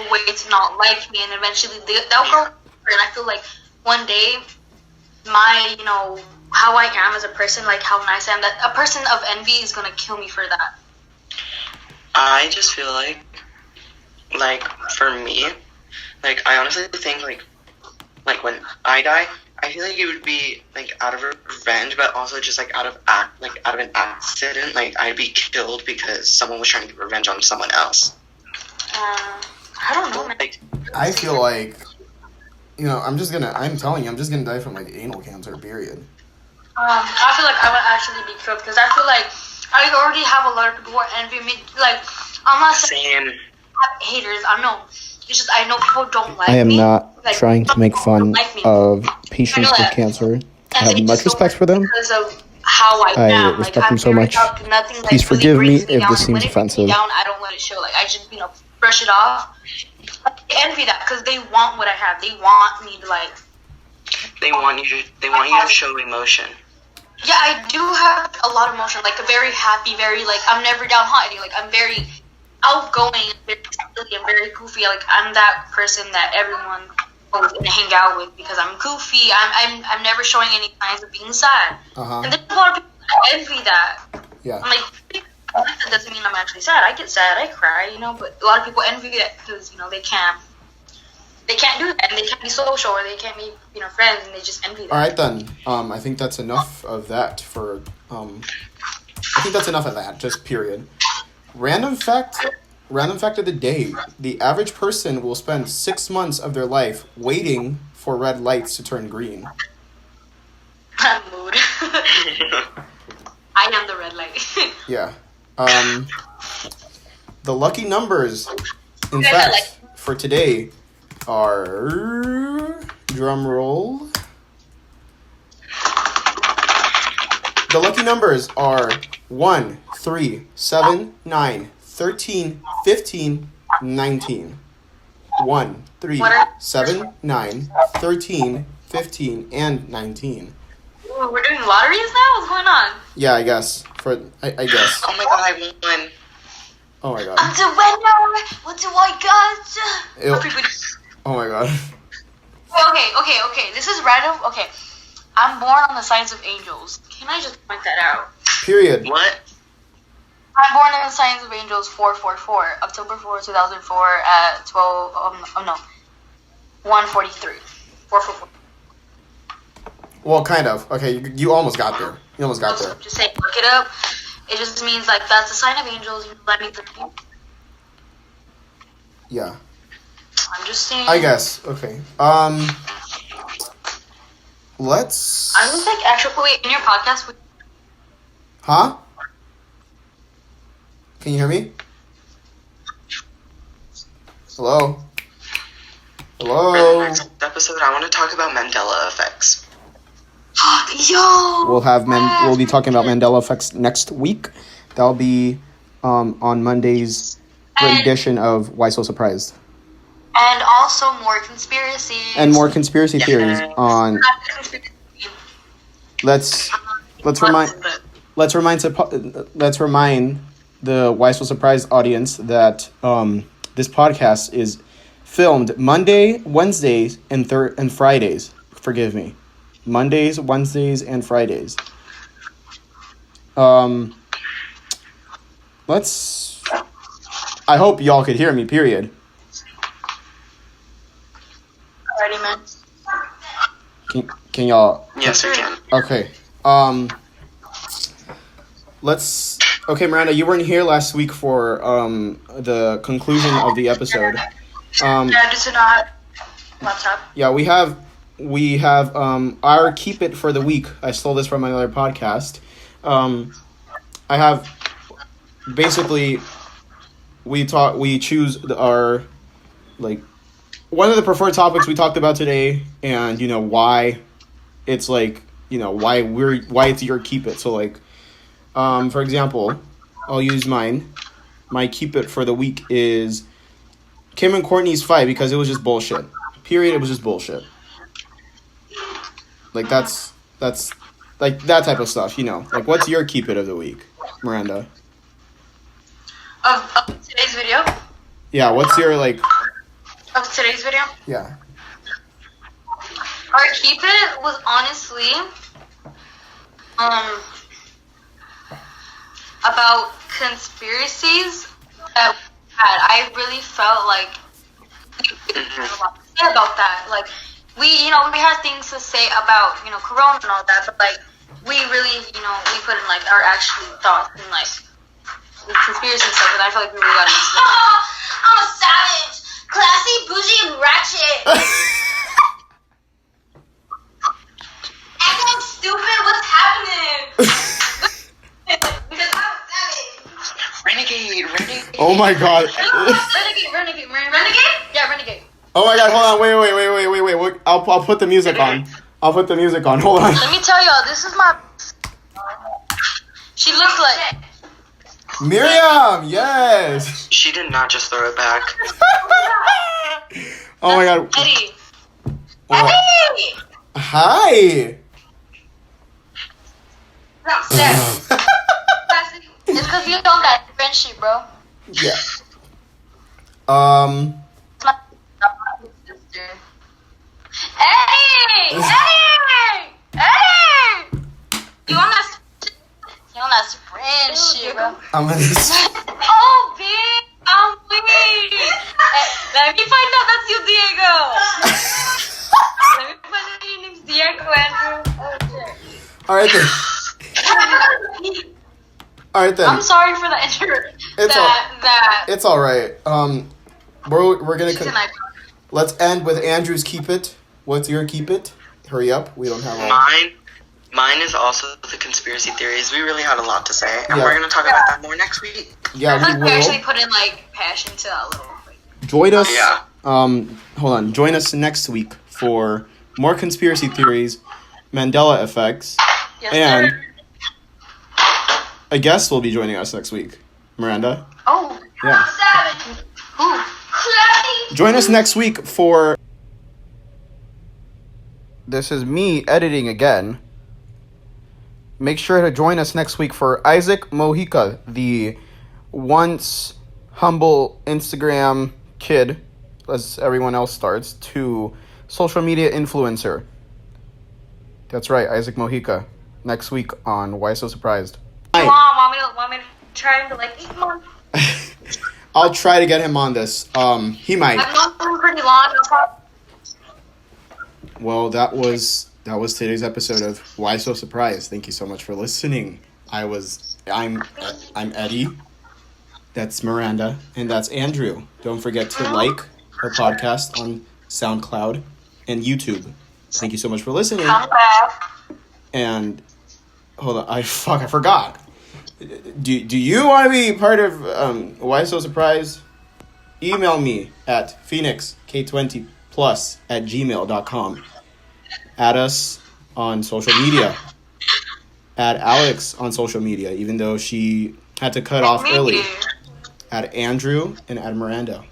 [SPEAKER 3] way to not like me. And eventually, they'll go. And I feel like one day, my, how I am as a person, like how nice I am, that a person of envy is gonna kill me for that.
[SPEAKER 2] I just feel like for me, like I honestly think like when I die, I feel like it would be like out of revenge, but also just like out of an accident. Like I'd be killed because someone was trying to get revenge on someone else.
[SPEAKER 3] I don't know.
[SPEAKER 2] Like
[SPEAKER 1] I feel like, I'm telling you, I'm just gonna die from like anal cancer, period.
[SPEAKER 3] I feel like I would actually be killed because I feel like I already have a lot of people who are envying me. Like, I'm not saying I have haters. I know. It's just I know people don't like me.
[SPEAKER 1] I am not
[SPEAKER 3] like,
[SPEAKER 1] trying to make fun of patients with cancer. I have much respect for them.
[SPEAKER 3] Because of how I am.
[SPEAKER 1] Respect them so much.
[SPEAKER 3] Nothing,
[SPEAKER 1] Please
[SPEAKER 3] really
[SPEAKER 1] forgive me
[SPEAKER 3] brings
[SPEAKER 1] if
[SPEAKER 3] down.
[SPEAKER 1] this seems
[SPEAKER 3] When it brings me
[SPEAKER 1] offensive.
[SPEAKER 3] down, I don't let it show. Like I just brush it off. I envy that because they want what I have. They want me to like.
[SPEAKER 2] they want you to show emotion.
[SPEAKER 3] Yeah, I do have a lot of emotion. Like, a very happy, very, like, I'm never downhearted. Like, I'm very outgoing, very silly, I'm very goofy. Like, I'm that person that everyone is going to hang out with because I'm goofy. I'm never showing any signs of being sad.
[SPEAKER 1] Uh-huh.
[SPEAKER 3] And there's a lot of people that envy that.
[SPEAKER 1] Yeah.
[SPEAKER 3] I'm like, that doesn't mean I'm actually sad. I get sad, I cry, but a lot of people envy that because, they can't do that, and they can't be social, or they can't be, friends, and they just envy that.
[SPEAKER 1] All right, then. I think that's enough of that for, I think that's enough of that, just period. Random fact of the day. The average person will spend 6 months of their life waiting for red lights to turn green.
[SPEAKER 3] Mood. I am the red light.
[SPEAKER 1] Yeah. The lucky numbers, in fact, for today are, drum roll. The lucky numbers are 1, 3, 7, 9, 13, 15, 19. 1, 3, 7, 9, 13, 15, and 19.
[SPEAKER 3] Ooh, we're doing lotteries now? What's going on?
[SPEAKER 1] Yeah, I guess. I guess.
[SPEAKER 2] Oh my god, I won.
[SPEAKER 1] Oh my god.
[SPEAKER 3] I'm the winner! What do I got?
[SPEAKER 1] Ew. Oh my god.
[SPEAKER 3] Okay. This is random. Okay. I'm born on the signs of angels. Can I just point that out?
[SPEAKER 1] Period.
[SPEAKER 2] What?
[SPEAKER 3] I'm born on the signs of angels 444, October 4, 2004 at 1:43. 444.
[SPEAKER 1] Well, kind of. Okay, you almost got there. You almost got there.
[SPEAKER 3] Just say, look it up. It just means, like, that's the sign of angels. Let me through.
[SPEAKER 1] Yeah.
[SPEAKER 3] I'm just saying.
[SPEAKER 1] I guess. Okay. Let's.
[SPEAKER 3] I was like, actually, wait, in your podcast.
[SPEAKER 1] Huh? Can you hear me? Hello? Hello?
[SPEAKER 2] For the next episode, I want to talk about Mandela effects.
[SPEAKER 3] Yo!
[SPEAKER 1] We'll be talking about Mandela effects next week. That'll be on Monday's edition of Why So Surprised.
[SPEAKER 3] And also more conspiracies.
[SPEAKER 1] And more conspiracy theories on. Let's remind the Why So Surprised audience that this podcast is filmed Monday, Wednesdays, and Fridays. Forgive me. Mondays, Wednesdays, and Fridays. I hope y'all could hear me, period.
[SPEAKER 3] Alrighty, man.
[SPEAKER 1] Can y'all?
[SPEAKER 2] Yes, we can.
[SPEAKER 1] Okay. Okay, Miranda, you weren't here last week for the conclusion of the episode.
[SPEAKER 3] Just to not laptop.
[SPEAKER 1] Yeah, we have our keep it for the week. I stole this from another podcast. I have basically we choose our one of the preferred topics we talked about today, and why it's like, you know, why it's your keep it. So like, for example, I'll use mine. My keep it for the week is Kim and Courtney's fight because it was just bullshit. Period. It was just bullshit. Like that's like that type of stuff, you know. Like, what's your keep it of the week, Miranda?
[SPEAKER 3] Of today's video?
[SPEAKER 1] Yeah, what's your, like...
[SPEAKER 3] Of today's video?
[SPEAKER 1] Yeah.
[SPEAKER 3] Our keep it was honestly, about conspiracies that we had. I really felt like we had a lot to say about that. Like, we had things to say about, Corona and all that, but, like, we really, we put in, like, our actual thoughts and, like, the conspiracy stuff, and I feel like we really got into that.
[SPEAKER 9] I'm a savage. Classy, bougie, and ratchet. Acting stupid, what's happening? Because I'm a savage.
[SPEAKER 2] Renegade.
[SPEAKER 1] Oh my god.
[SPEAKER 3] Renegade? Yeah, renegade.
[SPEAKER 1] Oh my god, hold on, wait. I'll put the music on. Hold on.
[SPEAKER 3] Let me tell y'all, this is my... She looks like...
[SPEAKER 1] Miriam, yes.
[SPEAKER 2] She did not just throw it back.
[SPEAKER 1] Oh my god.
[SPEAKER 3] Eddie.
[SPEAKER 1] What?
[SPEAKER 3] Eddie!
[SPEAKER 1] Hi.
[SPEAKER 3] It's because you don't that friendship, bro.
[SPEAKER 1] Yeah.
[SPEAKER 3] It's my sister. Eddie! You want that friendship, bro?
[SPEAKER 1] I'm gonna...
[SPEAKER 3] Oh, bitch! I'm weak! Let me find out that's you, Diego! Let me find out your name's Diego, Andrew. Oh, shit.
[SPEAKER 1] Alright then.
[SPEAKER 3] I'm sorry for the intro.
[SPEAKER 1] It's alright. We're gonna... Let's end with Andrew's keep it. What's your keep it? Hurry up. We don't have all...
[SPEAKER 2] Mine is also the conspiracy theories. We really had a lot to say, and we're going to talk about that more next week.
[SPEAKER 1] Yeah, we will.
[SPEAKER 3] We actually put in, like, passion to that little...
[SPEAKER 1] Join us.
[SPEAKER 2] Yeah.
[SPEAKER 1] Hold on. Join us next week for more conspiracy theories, Mandela effects,
[SPEAKER 3] Yes,
[SPEAKER 1] and
[SPEAKER 3] sir.
[SPEAKER 1] a guest will be joining us next week. Miranda.
[SPEAKER 3] Oh.
[SPEAKER 1] Yeah.
[SPEAKER 9] Savage.
[SPEAKER 3] Who?
[SPEAKER 1] Join us next week for... This is me editing again. Make sure to join us next week for Isaac Mojica, the once humble Instagram kid, as everyone else starts, to social media influencer. That's right, Isaac Mojica. Next week on Why So Surprised.
[SPEAKER 3] Want me to try him to, like, 8 months?
[SPEAKER 1] I'll try to get him on this. He might.
[SPEAKER 3] I've known him pretty long.
[SPEAKER 1] Well, that was today's episode of Why So Surprised. Thank you so much for listening. I'm Eddie. That's Miranda, and that's Andrew. Don't forget to like our podcast on SoundCloud and YouTube. Thank you so much for listening. And hold on, I forgot. Do you want to be part of Why So Surprised? Email me at phoenixk20plus@gmail.com. Add us on social media. Add Alex on social media, even though she had to cut off early. Add Andrew and add Miranda.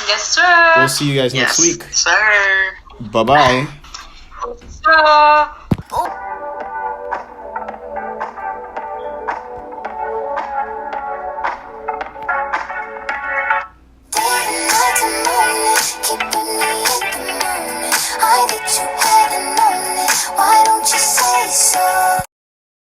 [SPEAKER 3] Yes, sir.
[SPEAKER 1] We'll see you guys next week.
[SPEAKER 2] Sir.
[SPEAKER 1] Bye-bye.
[SPEAKER 3] Yes, sir.